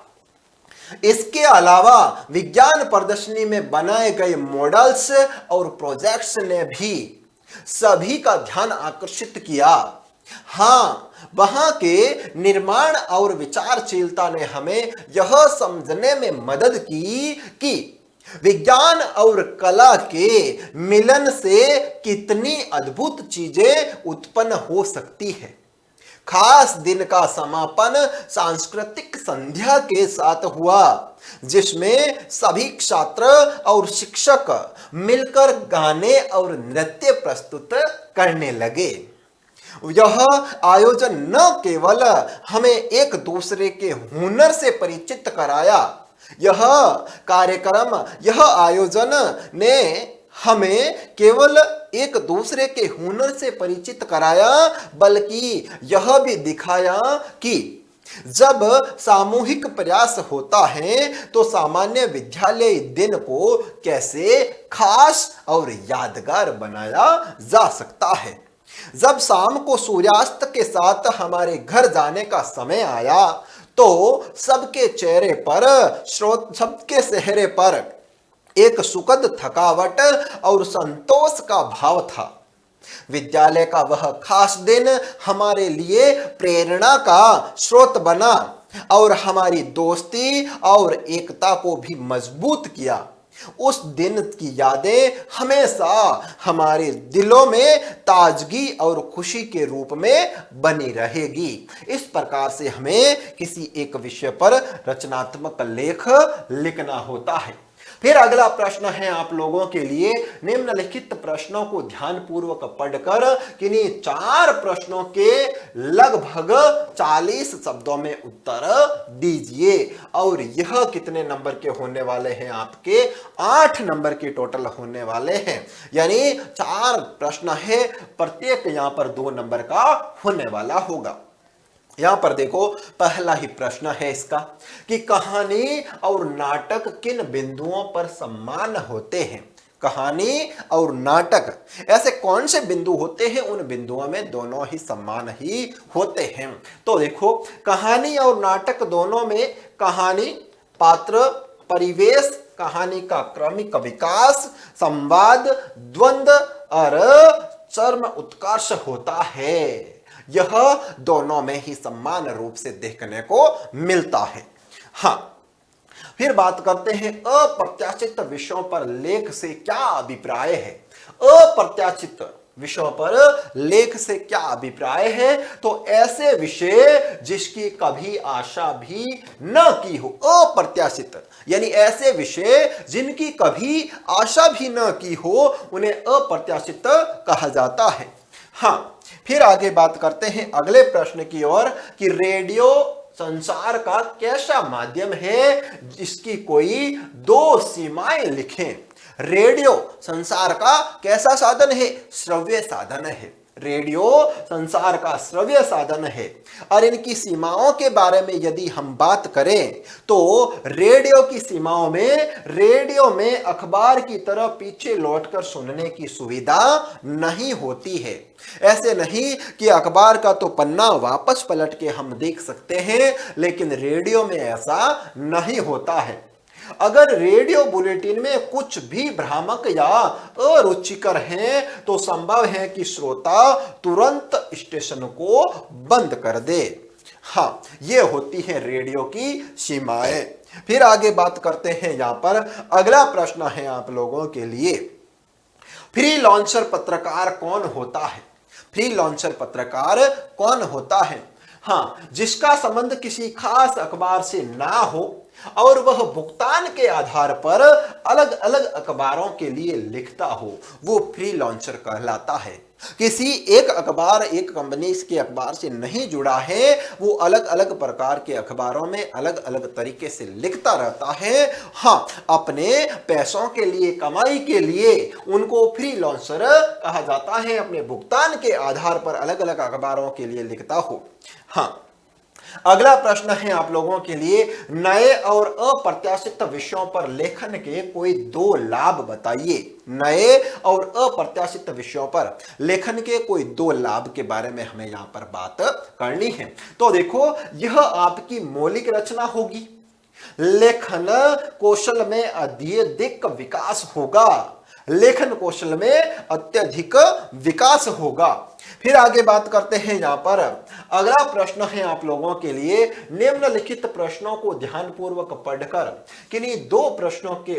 इसके अलावा विज्ञान प्रदर्शनी में बनाए गए मॉडल्स और प्रोजेक्ट्स ने भी सभी का ध्यान आकर्षित किया। हाँ, वहां के निर्माण और विचारशीलता ने हमें यह समझने में मदद की कि विज्ञान और कला के मिलन से कितनी अद्भुत चीजें उत्पन्न हो सकती है। खास दिन का समापन सांस्कृतिक संध्या के साथ हुआ, जिसमें सभी छात्र और शिक्षक मिलकर गाने और नृत्य प्रस्तुत करने लगे। यह आयोजन न केवल हमें एक दूसरे के हुनर से परिचित कराया, यह आयोजन ने हमें केवल एक दूसरे के हुनर से परिचित कराया, बल्कि यह भी दिखाया कि जब सामूहिक प्रयास होता है तो सामान्य विद्यालय दिन को कैसे खास और यादगार बनाया जा सकता है। जब शाम को सूर्यास्त के साथ हमारे घर जाने का समय आया तो सबके चेहरे पर एक सुखद थकावट और संतोष का भाव था। विद्यालय का वह खास दिन हमारे लिए प्रेरणा का स्रोत बना और हमारी दोस्ती और एकता को भी मजबूत किया। उस दिन की यादें हमेशा हमारे दिलों में ताजगी और खुशी के रूप में बनी रहेगी। इस प्रकार से हमें किसी एक विषय पर रचनात्मक लेख लिखना होता है। फिर अगला प्रश्न है आप लोगों के लिए, निम्नलिखित प्रश्नों को ध्यानपूर्वक पढ़कर किन्हीं 4 प्रश्नों के लगभग 40 शब्दों में उत्तर दीजिए। और यह कितने नंबर के होने वाले हैं? आपके 8 नंबर के टोटल होने वाले हैं, यानी 4 प्रश्न है, प्रत्येक यहां पर 2 नंबर का होने वाला होगा। यहां पर देखो, पहला ही प्रश्न है इसका कि कहानी और नाटक किन बिंदुओं पर समान होते हैं? कहानी और नाटक ऐसे कौन से बिंदु होते हैं? उन बिंदुओं में दोनों ही समान ही होते हैं। तो देखो, कहानी और नाटक दोनों में कहानी, पात्र, परिवेश, कहानी का क्रमिक विकास, संवाद, द्वंद्व और चरम उत्कर्ष होता है। यह दोनों में ही समान रूप से देखने को मिलता है। हाँ, फिर बात करते हैं अप्रत्याशित विषयों पर लेख से क्या अभिप्राय है। अप्रत्याशित विषयों पर लेख से क्या अभिप्राय है, तो ऐसे विषय जिसकी कभी आशा भी न की हो। अप्रत्याशित यानी ऐसे विषय जिनकी कभी आशा भी न की हो, उन्हें अप्रत्याशित कहा जाता है। हाँ, फिर आगे बात करते हैं अगले प्रश्न की ओर कि रेडियो संसार का कैसा माध्यम है जिसकी कोई दो सीमाएं लिखें। रेडियो संसार का कैसा साधन है? श्रव्य साधन है। रेडियो संसार का श्रव्य साधन है। और इनकी सीमाओं के बारे में यदि हम बात करें तो रेडियो की सीमाओं में, रेडियो में अखबार की तरह पीछे लौटकर सुनने की सुविधा नहीं होती है। ऐसे नहीं कि अखबार का तो पन्ना वापस पलट के हम देख सकते हैं, लेकिन रेडियो में ऐसा नहीं होता है। अगर रेडियो बुलेटिन में कुछ भी भ्रामक या अरुचिकर है तो संभव है कि श्रोता तुरंत स्टेशन को बंद कर दे। हाँ, ये होती है रेडियो की सीमाएं। फिर आगे बात करते हैं, यहां पर अगला प्रश्न है आप लोगों के लिए, फ्रीलांसर पत्रकार कौन होता है? फ्रीलांसर पत्रकार कौन होता है? हाँ, जिसका संबंध किसी खास अखबार से ना हो और वह भुगतान के आधार पर अलग अलग अखबारों के लिए लिखता हो, वो फ्रीलांसर कहलाता है। किसी एक अखबार, एक कंपनी के अखबार से नहीं जुड़ा है, वो अलग अलग प्रकार के अखबारों में अलग अलग तरीके से लिखता रहता है। हाँ, अपने पैसों के लिए, कमाई के लिए उनको फ्रीलांसर कहा जाता है। अपने भुगतान के आधार पर अलग अलग अखबारों के लिए लिखता हो। हाँ, अगला प्रश्न है आप लोगों के लिए, नए और अप्रत्याशित विषयों पर लेखन के कोई दो लाभ बताइए। नए और अप्रत्याशित विषयों पर लेखन के कोई दो लाभ के बारे में हमें यहां पर बात करनी है। तो देखो, यह आपकी मौलिक रचना होगी, लेखन कौशल में अत्यधिक विकास होगा, लेखन कौशल में अत्यधिक विकास होगा। फिर आगे बात करते हैं, यहां पर अगला प्रश्न है आप लोगों के लिए, निम्नलिखित प्रश्नों को ध्यानपूर्वक पढ़कर किन्हीं दो प्रश्नों के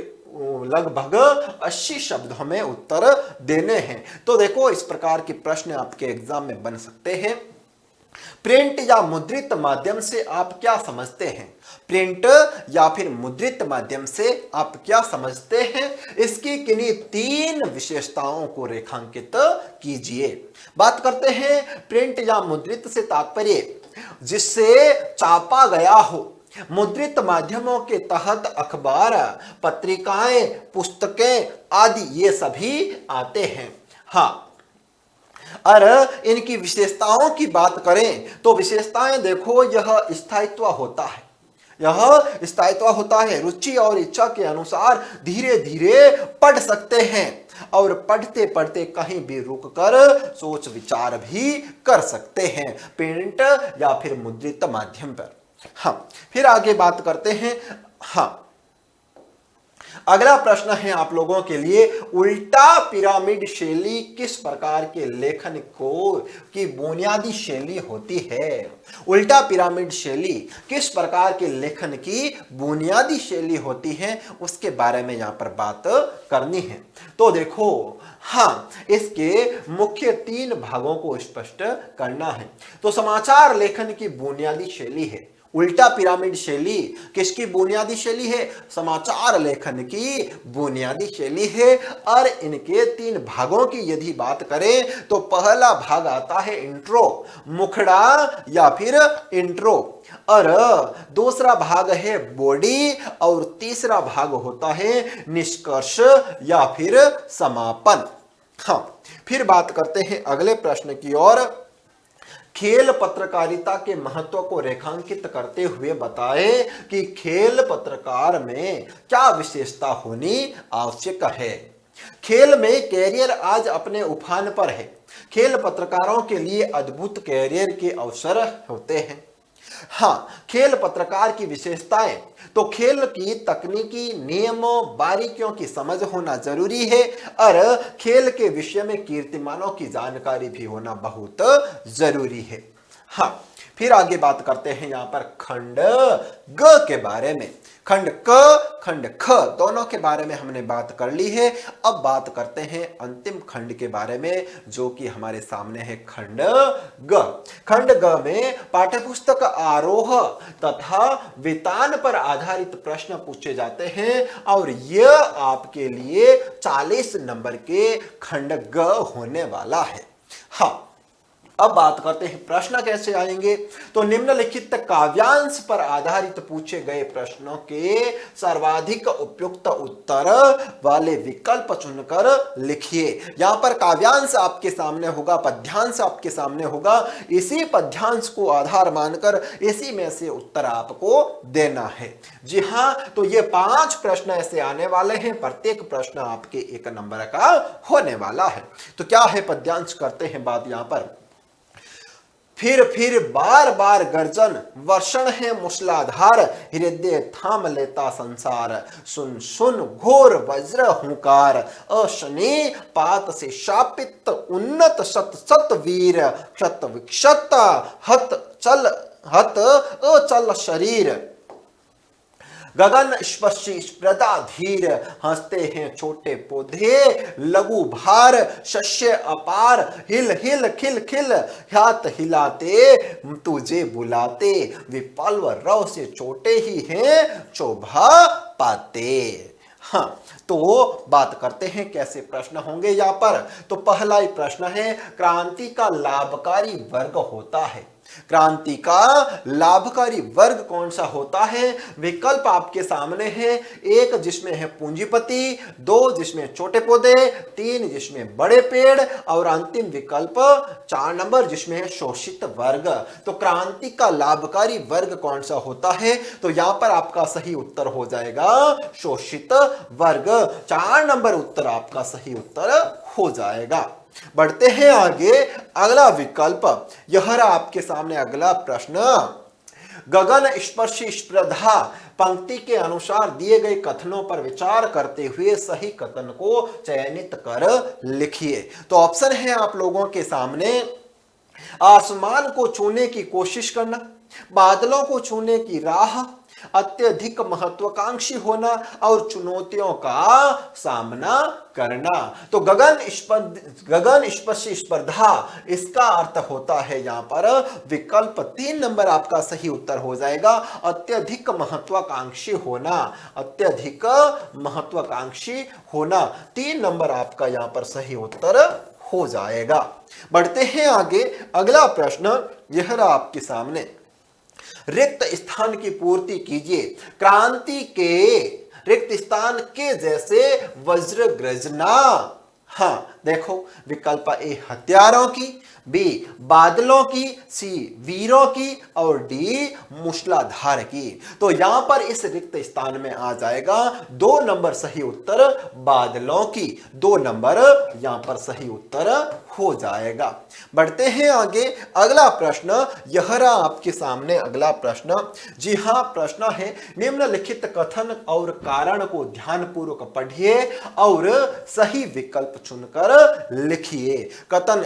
लगभग 80 शब्दों में उत्तर देने हैं। तो देखो, इस प्रकार के प्रश्न आपके एग्जाम में बन सकते हैं। प्रिंट या मुद्रित माध्यम से आप क्या समझते हैं? प्रिंट या फिर मुद्रित माध्यम से आप क्या समझते हैं? इसकी किन्हीं तीन विशेषताओं को रेखांकित कीजिए। बात करते हैं प्रिंट या मुद्रित से तात्पर्य जिससे चापा गया हो। मुद्रित माध्यमों के तहत अखबार, पत्रिकाएं, पुस्तकें आदि ये सभी आते हैं। हाँ, और इनकी विशेषताओं की बात करें तो विशेषताएं देखो, यह स्थायित्व होता है, यह स्थायित्व होता है। रुचि और इच्छा के अनुसार धीरे धीरे पढ़ सकते हैं और पढ़ते पढ़ते कहीं भी रुककर सोच विचार भी कर सकते हैं, प्रिंट या फिर मुद्रित माध्यम पर। हाँ, फिर आगे बात करते हैं। हाँ, अगला प्रश्न है आप लोगों के लिए, उल्टा पिरामिड शैली किस प्रकार के लेखन को की बुनियादी शैली होती है? उल्टा पिरामिड शैली किस प्रकार के लेखन की बुनियादी शैली होती है, उसके बारे में यहां पर बात करनी है। तो देखो, हाँ, इसके मुख्य तीन भागों को स्पष्ट करना है। तो समाचार लेखन की बुनियादी शैली है उल्टा पिरामिड शैली। किसकी बुनियादी शैली है? समाचार लेखन की बुनियादी शैली है। और इनके तीन भागों की यदि बात करें तो पहला भाग आता है इंट्रो, मुखड़ा या फिर इंट्रो, और दूसरा भाग है बॉडी, और तीसरा भाग होता है निष्कर्ष या फिर समापन। हाँ, फिर बात करते हैं अगले प्रश्न की ओर, खेल पत्रकारिता के महत्व को रेखांकित करते हुए बताएं कि खेल पत्रकार में क्या विशेषता होनी आवश्यक है। खेल में कैरियर आज अपने उफान पर है। खेल पत्रकारों के लिए अद्भुत कैरियर के अवसर होते हैं। हाँ, खेल पत्रकार की विशेषताएं, तो खेल की तकनीकी नियमों, बारीकियों की समझ होना जरूरी है, और खेल के विषय में कीर्तिमानों की जानकारी भी होना बहुत जरूरी है। हाँ, फिर आगे बात करते हैं यहां पर खंड ग के बारे में। खंड क खंड ख दोनों के बारे में हमने बात कर ली है। अब बात करते हैं अंतिम खंड के बारे में, जो कि हमारे सामने है खंड ग। खंड ग में पाठ्यपुस्तक आरोह तथा वेतन पर आधारित प्रश्न पूछे जाते हैं और यह आपके लिए 40 नंबर के खंड ग होने वाला है। हाँ, अब बात करते हैं प्रश्न कैसे आएंगे। तो निम्नलिखित काव्यांश पर आधारित पूछे गए प्रश्नों के सर्वाधिक उपयुक्त उत्तर वाले विकल्प चुनकर लिखिए। यहां पर काव्यांश आपके सामने होगा, पद्यांश आपके सामने होगा, इसी पद्यांश को आधार मानकर इसी में से उत्तर आपको देना है। जी हां, तो ये 5 प्रश्न ऐसे आने वाले हैं, प्रत्येक प्रश्न आपके 1 नंबर का होने वाला है। तो क्या है पद्यांश, करते हैं बात यहां पर। फिर बार बार गर्जन, वर्षण है मूसलाधार, हृदय थाम लेता संसार, सुन सुन घोर वज्र हुंकार, अशनि पात से शापित उन्नत शत शत वीर, क्षत विक्षत हत अचल शरीर, गगन स्पर्शी स्प्रदा धीर, हंसते हैं छोटे पौधे लघु भार, शस्य अपार, हिल हिल खिल खिल, हाथ हिलाते तुझे बुलाते, विपल्व रव से छोटे ही हैं शोभा पाते। हाँ, तो बात करते हैं कैसे प्रश्न होंगे यहां पर। तो पहला ही प्रश्न है, क्रांति का लाभकारी वर्ग होता है। क्रांति का लाभकारी वर्ग कौन सा होता है? विकल्प आपके सामने है। 1 जिसमें है पूंजीपति, 2 जिसमें छोटे पौधे, 3 जिसमें बड़े पेड़ और अंतिम विकल्प 4 नंबर जिसमें है शोषित वर्ग। तो क्रांति का लाभकारी वर्ग कौन सा होता है? तो यहां पर आपका सही उत्तर हो जाएगा शोषित वर्ग। 4 नंबर उत्तर आपका सही उत्तर हो जाएगा। बढ़ते हैं आगे, अगला विकल्प, यह रहा आपके सामने अगला प्रश्न। गगन स्पर्शी स्पर्धा, पंक्ति के अनुसार दिए गए कथनों पर विचार करते हुए सही कथन को चयनित कर लिखिए। तो ऑप्शन है आप लोगों के सामने, आसमान को छूने की कोशिश करना, बादलों को छूने की राह, अत्यधिक महत्वाकांक्षी होना और चुनौतियों का सामना करना। तो गगन स्पर्शी स्पर्धा, इसका अर्थ होता है यहां पर विकल्प 3 नंबर आपका सही उत्तर हो जाएगा, अत्यधिक महत्वाकांक्षी होना। अत्यधिक महत्वाकांक्षी होना 3 नंबर आपका यहां पर सही उत्तर हो जाएगा। बढ़ते हैं आगे, अगला प्रश्न यह रहा आपके सामने, रिक्त स्थान की पूर्ति कीजिए। क्रांति के रिक्त स्थान के जैसे वज्र गर्जना। हाँ, देखो विकल्प ए हथियारों की, बी बादलों की, सी वीरों की और डी मूसलाधार की। तो यहां पर इस रिक्त स्थान में आ जाएगा 2 नंबर सही उत्तर बादलों की। 2 नंबर यहां पर सही उत्तर हो जाएगा। बढ़ते हैं आगे, अगला प्रश्न यह रहा आपके सामने अगला प्रश्न। जी हां, प्रश्न है, निम्नलिखित कथन और कारण को ध्यानपूर्वक पढ़िए और सही विकल्प चुनकर लिखिए। कथन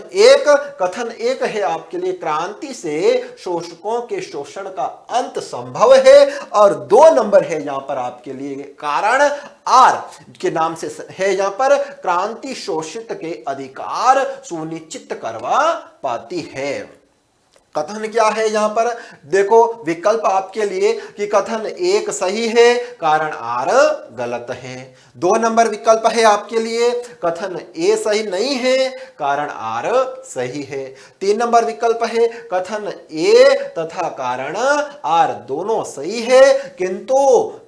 1 है आपके लिए, क्रांति से शोषकों के शोषण का अंत संभव है। और 2 नंबर है यहां पर आपके लिए कारण आर के नाम से है, यहां पर क्रांति शोषित के अधिकार सुनिश्चित करवा पाती है। कथन क्या है यहां पर? देखो विकल्प आपके लिए कि कथन 1 सही है, कारण आर गलत है। 2 नंबर विकल्प है आपके लिए, कथन ए सही नहीं है, कारण आर सही है। 3 नंबर विकल्प है, कथन ए तथा कारण आर दोनों सही है, किंतु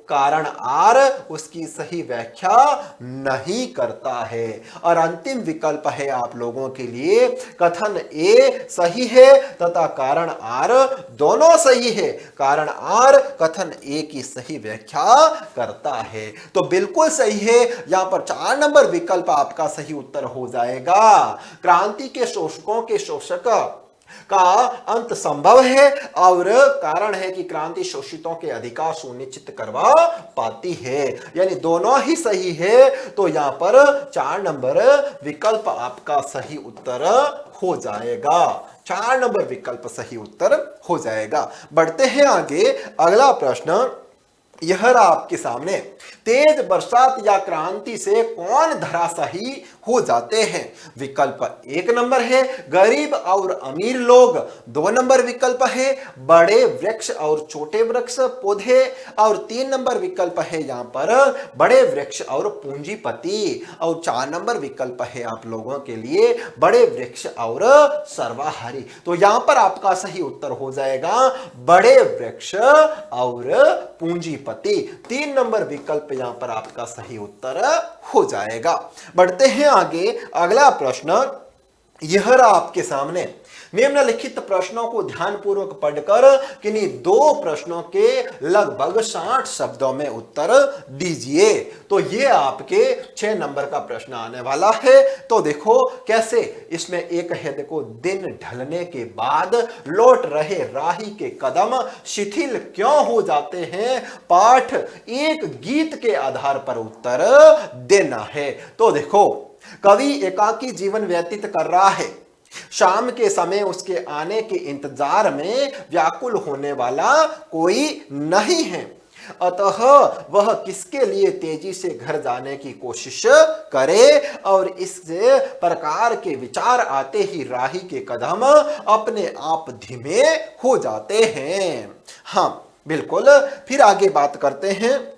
कारण आर उसकी सही व्याख्या नहीं करता है। और अंतिम विकल्प है आप लोगों के लिए, कथन ए सही है तथा कारण आर दोनों सही है, कारण आर कथन ए की सही व्याख्या करता है। तो बिल्कुल सही है, यहां पर 4 नंबर विकल्प आपका सही उत्तर हो जाएगा। क्रांति के शोषकों के शोषक का अंत संभव है और कारण है कि क्रांति शोषितों के अधिकार सुनिश्चित करवा पाती है, यानी दोनों ही सही है। तो यहां पर 4 नंबर विकल्प आपका सही उत्तर हो जाएगा। 4 नंबर विकल्प सही उत्तर हो जाएगा। बढ़ते हैं आगे, अगला प्रश्न यह रहा आपके सामने। तेज बरसात या क्रांति से कौन धराशायी हो जाते हैं? विकल्प एक नंबर है गरीब और अमीर लोग, दो नंबर विकल्प है बड़े वृक्ष और छोटे वृक्ष पौधे, और तीन नंबर विकल्प है यहाँ पर बड़े वृक्ष और पूंजीपति, और चार नंबर विकल्प है आप लोगों के लिए बड़े वृक्ष और सर्वाहारी। तो यहाँ पर आपका सही उत्तर हो जाएगा बड़े वृक्ष और पूंजीपति। तीन नंबर विकल्प यहां पर आपका सही उत्तर हो जाएगा। बढ़ते हैं आगे, अगला प्रश्न यह रहा आपके सामने। निम्नलिखित प्रश्नों को ध्यानपूर्वक पढ़कर किन्हीं दो प्रश्नों के लगभग 60 शब्दों में उत्तर दीजिए। तो ये आपके 6 नंबर का प्रश्न आने वाला है। तो देखो कैसे, इसमें एक है देखो, दिन ढलने के बाद लौट रहे राही के कदम शिथिल क्यों हो जाते हैं? पाठ एक गीत के आधार पर उत्तर देना है। तो देखो, कवि एकाकी जीवन व्यतीत कर रहा है, शाम के समय उसके आने के इंतजार में व्याकुल होने वाला कोई नहीं है, अतः वह किसके लिए तेजी से घर जाने की कोशिश करे, और इस प्रकार के विचार आते ही राही के कदम अपने आप धीमे हो जाते हैं। हाँ बिल्कुल। फिर आगे बात करते हैं।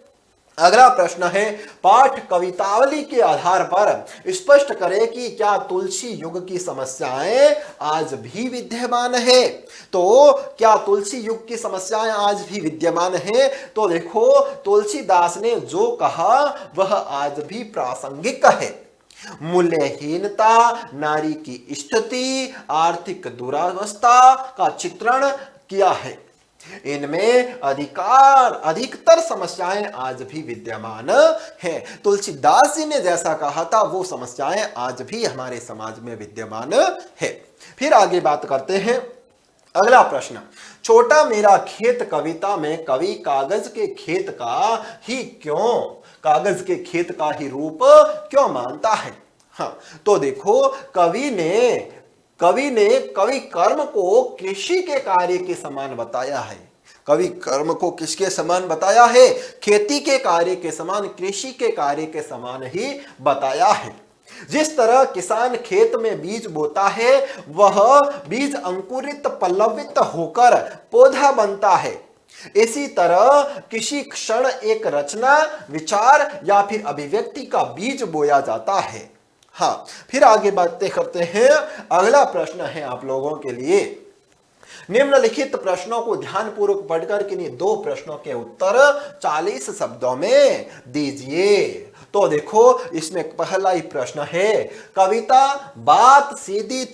अगला प्रश्न है, पाठ कवितावली के आधार पर स्पष्ट करें कि क्या तुलसी युग की समस्याएं आज भी विद्यमान है? तो क्या तुलसी युग की समस्याएं आज भी विद्यमान है? तो देखो, तुलसीदास ने जो कहा वह आज भी प्रासंगिक है। मूल्यहीनता, नारी की स्थिति, आर्थिक दुरावस्था का चित्रण किया है। इनमें अधिकतर समस्याएं आज भी विद्यमान हैं। तुलसीदास जी ने जैसा कहा था वो समस्याएं आज भी हमारे समाज में विद्यमान है। फिर आगे बात करते हैं। अगला प्रश्न, छोटा मेरा खेत कविता में कवि कागज के खेत का ही रूप क्यों मानता है? हाँ, तो देखो, कवि कर्म को कृषि के कार्य के समान बताया है। कवि कर्म को किसके समान बताया है? खेती के कार्य के समान, कृषि के कार्य के समान ही बताया है। जिस तरह किसान खेत में बीज बोता है, वह बीज अंकुरित पल्लवित होकर पौधा बनता है, इसी तरह किसी क्षण एक रचना, विचार या फिर अभिव्यक्ति का बीज बोया जाता है। हाँ, फिर आगे बातें करते हैं। अगला प्रश्न है आप लोगों के लिए। निम्नलिखित प्रश्नों को ध्यानपूर्वक पढ़कर किन्हीं दो प्रश्नों के उत्तर 40 शब्दों में दीजिए। तो देखो, इसमें पहला ही प्रश्न है, कविता बात सीधी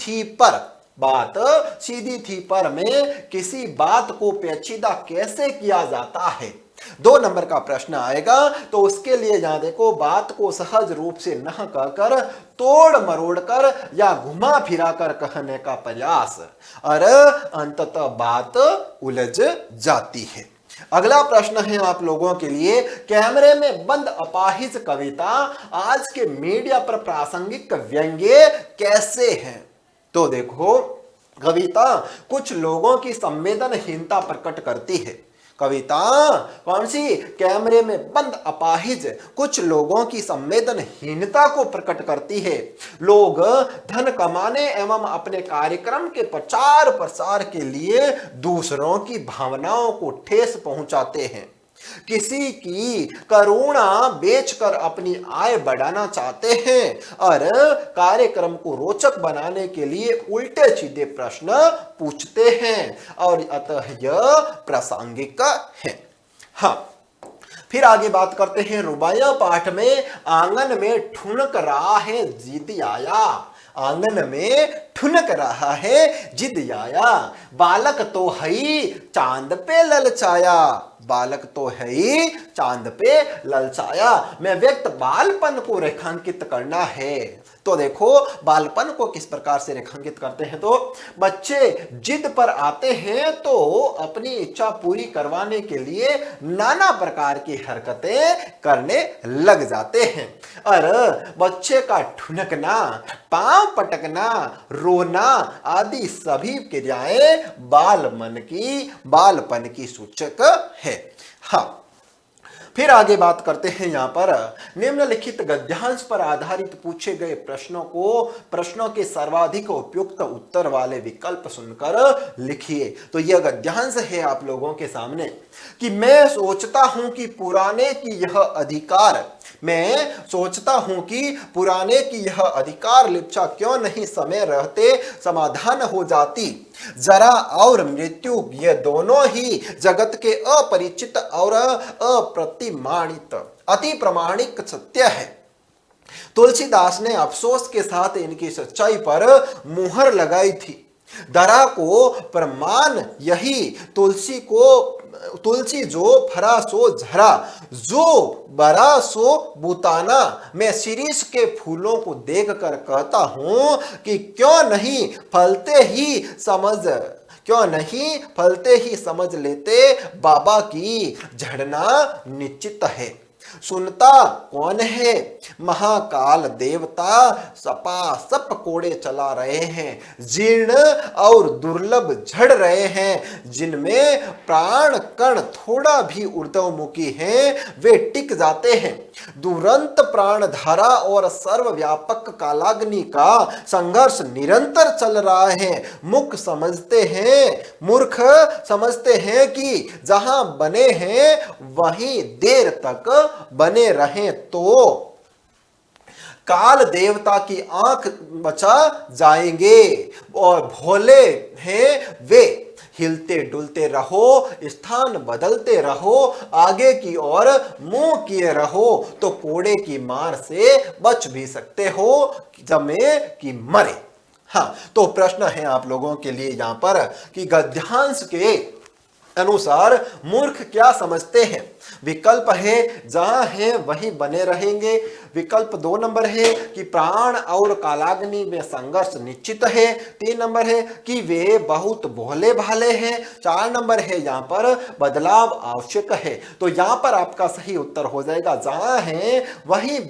थी पर में किसी बात को पेचीदा कैसे किया जाता है? 2 नंबर का प्रश्न आएगा। तो उसके लिए यहां देखो, बात को सहज रूप से न कहकर तोड़ मरोड़ कर या घुमा फिरा कर कहने का प्रयास, और अंततः बात उलझ जाती है। अगला प्रश्न है आप लोगों के लिए, कैमरे में बंद अपाहिज कविता आज के मीडिया पर प्रासंगिक व्यंग्य कैसे हैं? तो देखो, कविता कुछ लोगों की संवेदनहीनता प्रकट करती है। कविता कौन सी? कैमरे में बंद अपाहिज कुछ लोगों की संवेदनहीनता को प्रकट करती है। लोग धन कमाने एवं अपने कार्यक्रम के प्रचार प्रसार के लिए दूसरों की भावनाओं को ठेस पहुंचाते हैं। किसी की करुणा बेचकर अपनी आय बढ़ाना चाहते हैं और कार्यक्रम को रोचक बनाने के लिए उल्टे सीधे प्रश्न पूछते हैं, और अतः यह प्रासंगिक है। हाँ, फिर आगे बात करते हैं। रुबाइयां पाठ में आंगन में ठुनक रहा है जिद आया, आंगन में ठुनक रहा है जिद आया, बालक तो है चांद पे ललचाया, बालक तो है ही चांद पे ललचाया। में व्यक्त बालपन को रेखांकित करना है। तो देखो, बालपन को किस प्रकार से रेखांकित करते हैं? तो बच्चे जिद पर आते हैं तो अपनी इच्छा पूरी करवाने के लिए नाना प्रकार की हरकतें करने लग जाते हैं, और बच्चे का ठुनकना, पांव पटकना, रोना आदि सभी क्रियाएं बालपन की सूचक है। हाँ, फिर आगे बात करते हैं यहाँ पर निम्नलिखित गद्यांश पर आधारित पूछे गए प्रश्नों के सर्वाधिक उपयुक्त उत्तर वाले विकल्प सुनकर लिखिए। तो यह गद्यांश है आप लोगों के सामने कि मैं सोचता हूं कि पुराने की यह अधिकार लिप्सा क्यों नहीं समय रहते समाधान हो जाती। जरा और मृत्यु ये दोनों ही जगत के अपरिचित और अति प्रमाणिक सत्य है। तुलसीदास ने अफसोस के साथ इनकी सच्चाई पर मुहर लगाई थी। दरा को प्रमाण यही तुलसी जो फरा सो झरा, जो बरा सो बुताना। मैं शिरीष के फूलों को देखकर कहता हूं कि क्यों नहीं फलते ही समझ लेते बाबा की झड़ना निश्चित है। सुनता कौन है? महाकाल देवता सपासप कोड़े चला रहे हैं, जीर्ण और दुर्लभ झड़ रहे हैं। जिनमें प्राण कण थोड़ा भी ऊर्ध्वमुखी हैं वे टिक जाते हैं। दुरंत प्राण धारा और सर्वव्यापक कालाग्नि का संघर्ष निरंतर चल रहा है। मूर्ख समझते हैं कि जहां बने हैं वहीं देर तक बने रहें तो काल देवता की आंख बचा जाएंगे। और भोले हैं वे, हिलते डुलते रहो, स्थान बदलते रहो, आगे की ओर मुंह किए रहो तो कोड़े की मार से बच भी सकते हो, जमे कि मरे। हाँ, तो प्रश्न है आप लोगों के लिए यहां पर कि गद्यांश के अनुसार मूर्ख क्या समझते हैं। विकल्प है जहां है वहीं बने रहेंगे। विकल्प 2 नंबर है कि प्राण और कालाग्नि में संघर्ष निश्चित है। 3 नंबर है कि वे बहुत भोले भाले हैं। 4 नंबर है यहाँ पर बदलाव आवश्यक है। तो यहाँ पर आपका सही उत्तर हो जाएगा जहां है वहीं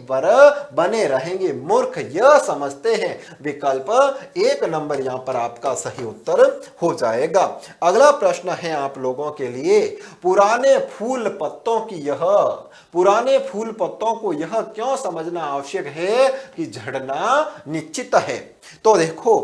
बने रहेंगे। मूर्ख यह समझते हैं। विकल्प 1 नंबर यहाँ पर आपका सही उत्तर हो जाएगा। अगला प्रश्न है आप लोगों के लिए, पुराने फूल पत्तों को यह क्यों समझना आवश्यक है कि झड़ना निश्चित है। तो देखो,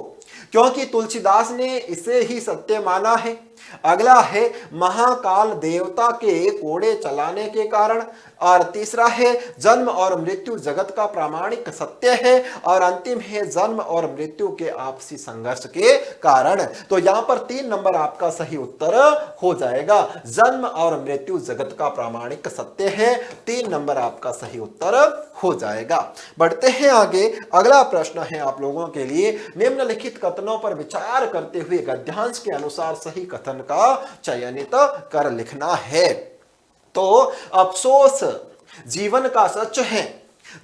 क्योंकि तुलसीदास ने इसे ही सत्य माना है। अगला है महाकाल देवता के कोड़े चलाने के कारण, और तीसरा है जन्म और मृत्यु जगत का प्रामाणिक सत्य है, और अंतिम है जन्म और मृत्यु के आपसी संघर्ष के कारण। तो यहां पर 3 नंबर आपका सही उत्तर हो जाएगा। जन्म और मृत्यु जगत का प्रामाणिक सत्य है, 3 नंबर आपका सही उत्तर हो जाएगा। बढ़ते हैं आगे। अगला प्रश्न है आप लोगों के लिए, निम्नलिखित कथनों पर विचार करते हुए गद्यांश के अनुसार सही कथन का चयनित कर लिखना है। तो अफसोस जीवन का सच है।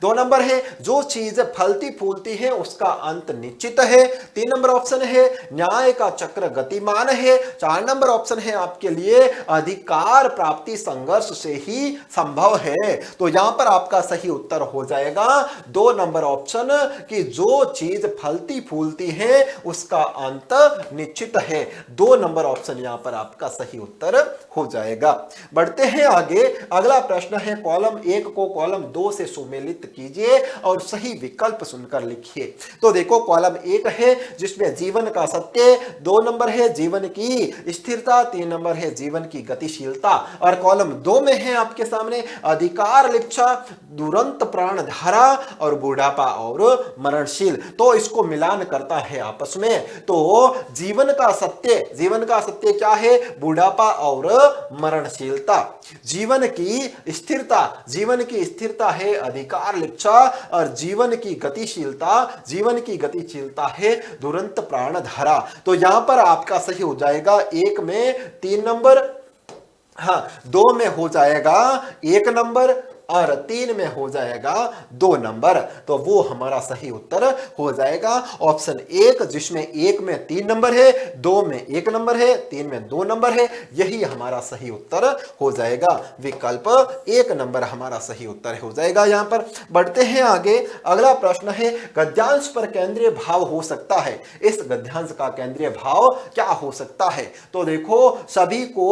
2 नंबर है जो चीज फलती फूलती है उसका अंत निश्चित है। 3 नंबर ऑप्शन है न्याय का चक्र गतिमान है। 4 नंबर ऑप्शन है आपके लिए अधिकार प्राप्ति संघर्ष से ही संभव है। तो यहां पर आपका सही उत्तर हो जाएगा 2 नंबर ऑप्शन कि जो चीज फलती फूलती है उसका अंत निश्चित है। 2 नंबर ऑप्शन यहां पर आपका सही उत्तर हो जाएगा। बढ़ते हैं आगे। अगला प्रश्न है कॉलम 1 को कॉलम 2 से सुमेलित कीजिए और सही विकल्प सुनकर लिखिए। तो देखो, कॉलम 1 है जिसमें जीवन का सत्य, 2 नंबर है जीवन की स्थिरता, 3 नंबर है जीवन की गतिशीलता, और कॉलम 2 में है आपके सामने अधिकार लिप्सा, दुरंत प्राण धारा और बुढ़ापा और मरणशील। तो इसको मिलान करता है आपस में। तो जीवन का सत्य क्या है? बुढ़ापा और मरणशीलता। जीवन की स्थिरता है अधिकार लिप्सा, और जीवन की गतिशीलता है दुरंत प्राण धारा। तो यहां पर आपका सही हो जाएगा 1 में 3 नंबर, हाँ 2 में हो जाएगा 1 नंबर, और 3 में हो जाएगा 2 नंबर। तो वो हमारा सही उत्तर हो जाएगा ऑप्शन 1, जिसमें 1 में 3 नंबर है, 2 में 1 नंबर है, 3 में 2 नंबर है। यही हमारा सही उत्तर हो जाएगा। विकल्प 1 नंबर हमारा सही उत्तर हो जाएगा। यहां पर बढ़ते हैं आगे। अगला प्रश्न है गद्यांश पर केंद्रीय भाव हो सकता है। इस गद्यांश का केंद्रीय भाव क्या हो सकता है? तो देखो, सभी को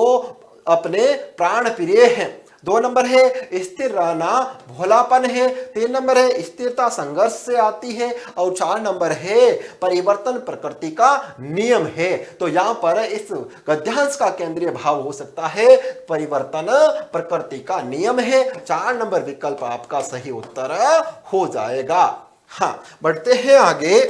अपने प्राण प्रिय हैं, 2 नंबर है स्थिर रहना भोलापन है। 3 नंबर है स्थिरता संघर्ष से आती है। और 4 नंबर है परिवर्तन प्रकृति का नियम है। तो यहां पर इस गद्यांश का केंद्रीय भाव हो सकता है परिवर्तन प्रकृति का नियम है। 4 नंबर विकल्प आपका सही उत्तर हो जाएगा। हाँ, बढ़ते हैं आगे।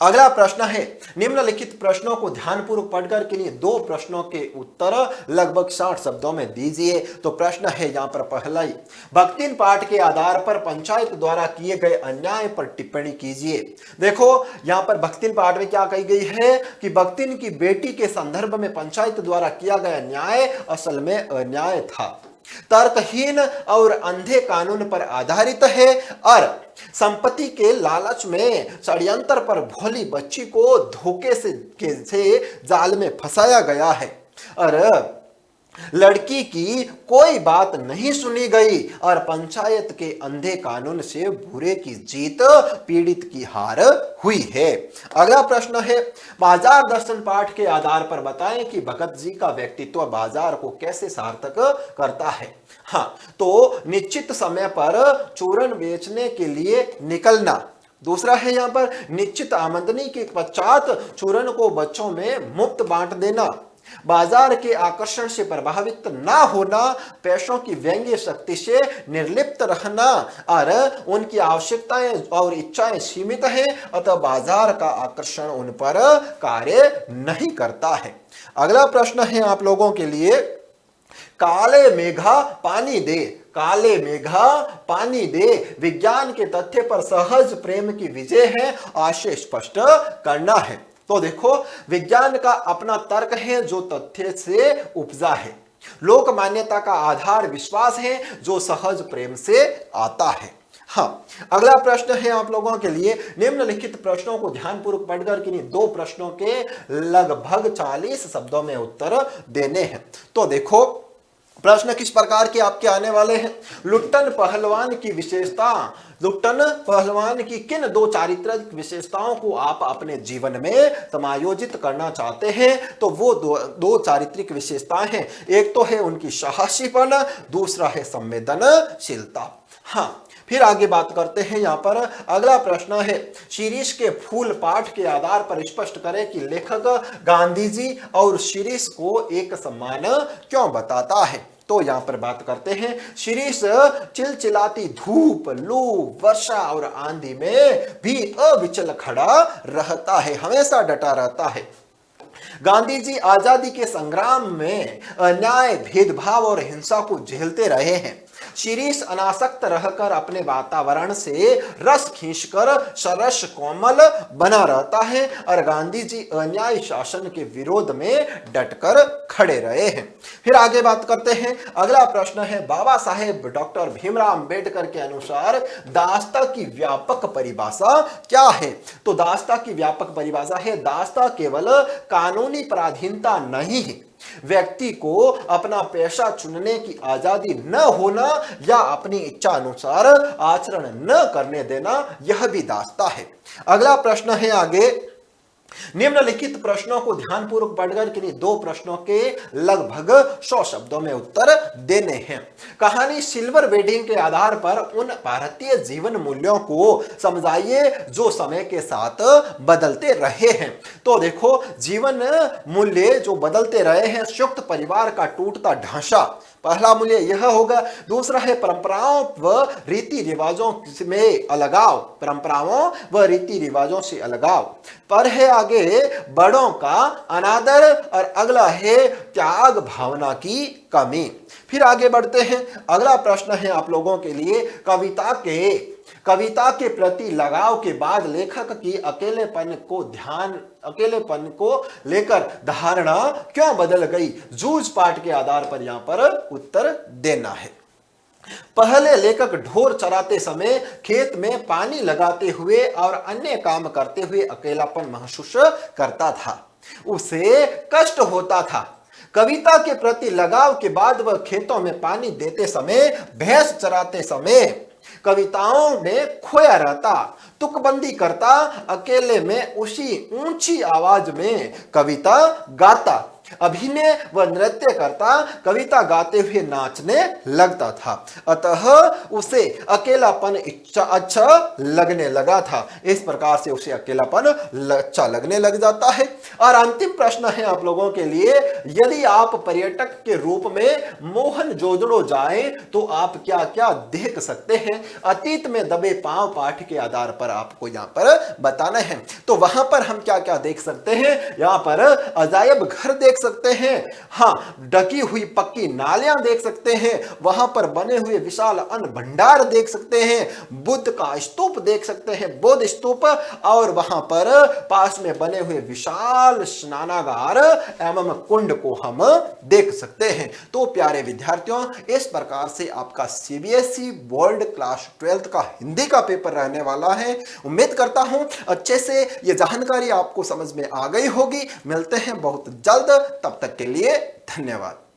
अगला प्रश्न है निम्नलिखित प्रश्नों को ध्यानपूर्वक पढ़कर के लिए 2 प्रश्नों के उत्तर लगभग 60 शब्दों में दीजिए। तो प्रश्न है यहां पर पहला ही, भक्तिन पाठ के आधार पर पंचायत द्वारा किए गए अन्याय पर टिप्पणी कीजिए। देखो यहां पर भक्तिन पाठ में क्या कही गई है कि भक्तिन की बेटी के संदर्भ में पंचायत द्वारा किया गया न्याय असल में अन्याय था, तर्कहीन और अंधे कानून पर आधारित है और संपत्ति के लालच में षड्यंत्र पर भोली बच्ची को धोखे से जाल में फंसाया गया है और लड़की की कोई बात नहीं सुनी गई और पंचायत के अंधे कानून से बुरे की जीत पीड़ित की हार हुई है। अगला प्रश्न है बाजार दर्शन पाठ के आधार पर बताएं कि भगत जी का व्यक्तित्व बाजार को कैसे सार्थक करता है। हाँ, तो निश्चित समय पर चूरन बेचने के लिए निकलना। दूसरा है यहां पर निश्चित आमदनी के पश्चात चूरन को बच्चों में मुफ्त बांट देना, बाजार के आकर्षण से प्रभावित ना होना, पैसों की व्यंग्य शक्ति से निर्लिप्त रहना और उनकी आवश्यकताएं और इच्छाएं सीमित हैं अतः बाजार का आकर्षण उन पर कार्य नहीं करता है। अगला प्रश्न है आप लोगों के लिए, काले मेघा पानी दे, काले मेघा पानी दे विज्ञान के तथ्य पर सहज प्रेम की विजय है, आशय स्पष्ट करना है। तो देखो विज्ञान का अपना तर्क है जो तथ्य से उपजा है, लोक मान्यता का आधार विश्वास है जो सहज प्रेम से आता है। हाँ, अगला प्रश्न है आप लोगों के लिए, निम्नलिखित प्रश्नों को ध्यानपूर्वक पढ़कर के 2 प्रश्नों के लगभग 40 शब्दों में उत्तर देने हैं। तो देखो प्रश्न किस प्रकार के आपके आने वाले हैं। लुट्टन पहलवान की विशेषता, लुट्टन पहलवान की किन 2 चारित्रिक विशेषताओं को आप अपने जीवन में समायोजित करना चाहते हैं। तो वो दो चारित्रिक विशेषताएं हैं, एक तो है उनकी साहसीपन, दूसरा है संवेदनशीलता। हाँ, फिर आगे बात करते हैं। यहां पर अगला प्रश्न है शिरीष के फूल पाठ के आधार पर स्पष्ट करें कि लेखक गांधी जी और शिरीष को एक समान क्यों बताता है। तो यहां पर बात करते हैं, शिरीष चिलचिलाती धूप, लू, वर्षा और आंधी में भी अविचल खड़ा रहता है, हमेशा डटा रहता है। गांधी जी आजादी के संग्राम में अन्याय, भेदभाव और हिंसा को झेलते रहे हैं। शिरीष अनासक्त रहकर अपने वातावरण से रस खींचकर सरस कोमल बना रहता है और गांधी जी अन्यायी शासन के विरोध में डटकर खड़े रहे हैं। फिर आगे बात करते हैं। अगला प्रश्न है बाबा साहेब डॉक्टर भीमराव अंबेडकर के अनुसार दास्ता की व्यापक परिभाषा क्या है। तो दास्ता की व्यापक परिभाषा है, दास्ता केवल कानूनी पराधीनता नहीं है, व्यक्ति को अपना पेशा चुनने की आजादी न होना या अपनी इच्छा अनुसार आचरण न करने देना, यह भी दास्ता है। अगला प्रश्न है आगे, निम्नलिखित प्रश्नों को ध्यानपूर्वक पढ़कर के लिए 2 प्रश्नों के लगभग 100 शब्दों में उत्तर देने हैं। कहानी सिल्वर वेडिंग के आधार पर उन भारतीय जीवन मूल्यों को समझाइए जो समय के साथ बदलते रहे हैं। तो देखो जीवन मूल्य जो बदलते रहे हैं, संयुक्त परिवार का टूटता ढांचा पहला मूल्य यह होगा। दूसरा है परंपराओं व रीति रिवाजों में अलगाव, परंपराओं व रीति रिवाजों से अलगाव पर है आगे बड़ों का अनादर और अगला है त्याग भावना की कमी। फिर आगे बढ़ते हैं। अगला प्रश्न है आप लोगों के लिए, कविता के प्रति लगाव के बाद लेखक की अकेलेपन को लेकर धारणा क्यों बदल गई। जूझ पाठ के आधार पर यहां पर उत्तर देना है। पहले लेखक ढोर चराते समय, खेत में पानी लगाते हुए और अन्य काम करते हुए अकेलापन महसूस करता था, उसे कष्ट होता था। कविता के प्रति लगाव के बाद वह खेतों में पानी देते समय, भैंस चराते समय कविताओं में खोया रहता, तुकबंदी करता, अकेले में उसी ऊंची आवाज में कविता गाता। अभिनय व नृत्य करता, कविता गाते हुए नाचने लगता था। अतः उसे अकेलापन अच्छा लगने लगा था। इस प्रकार से उसे अकेलापन अच्छा लगने लग जाता है। और अंतिम प्रश्न है आप लोगों के लिए, यदि आप पर्यटक के रूप में मोहनजोदड़ो जाएं तो आप क्या क्या देख सकते हैं? अतीत में दबे पांव पाठ के आधार पर आपको यहां पर बताना है। तो वहां पर हम क्या क्या देख सकते हैं? यहां पर अजायब घर देख सकते हैं, हां, ढकी हुई पक्की नालियां देख सकते हैं, वहां पर बने हुए विशाल अन्न भंडार देख सकते हैं, बुद्ध का स्तूप देख सकते हैं, बुद्ध स्तूप, और वहां पर पास में बने हुए विशाल स्नानागार एवं कुंड को हम देख सकते हैं। तो प्यारे विद्यार्थियों, इस प्रकार से आपका सीबीएसई बोर्ड क्लास 12th का हिंदी का पेपर रहने वाला है। उम्मीद करता हूं अच्छे से ये जानकारी आपको समझ में आ गई होगी। मिलते हैं बहुत जल्द, तब तक के लिए धन्यवाद।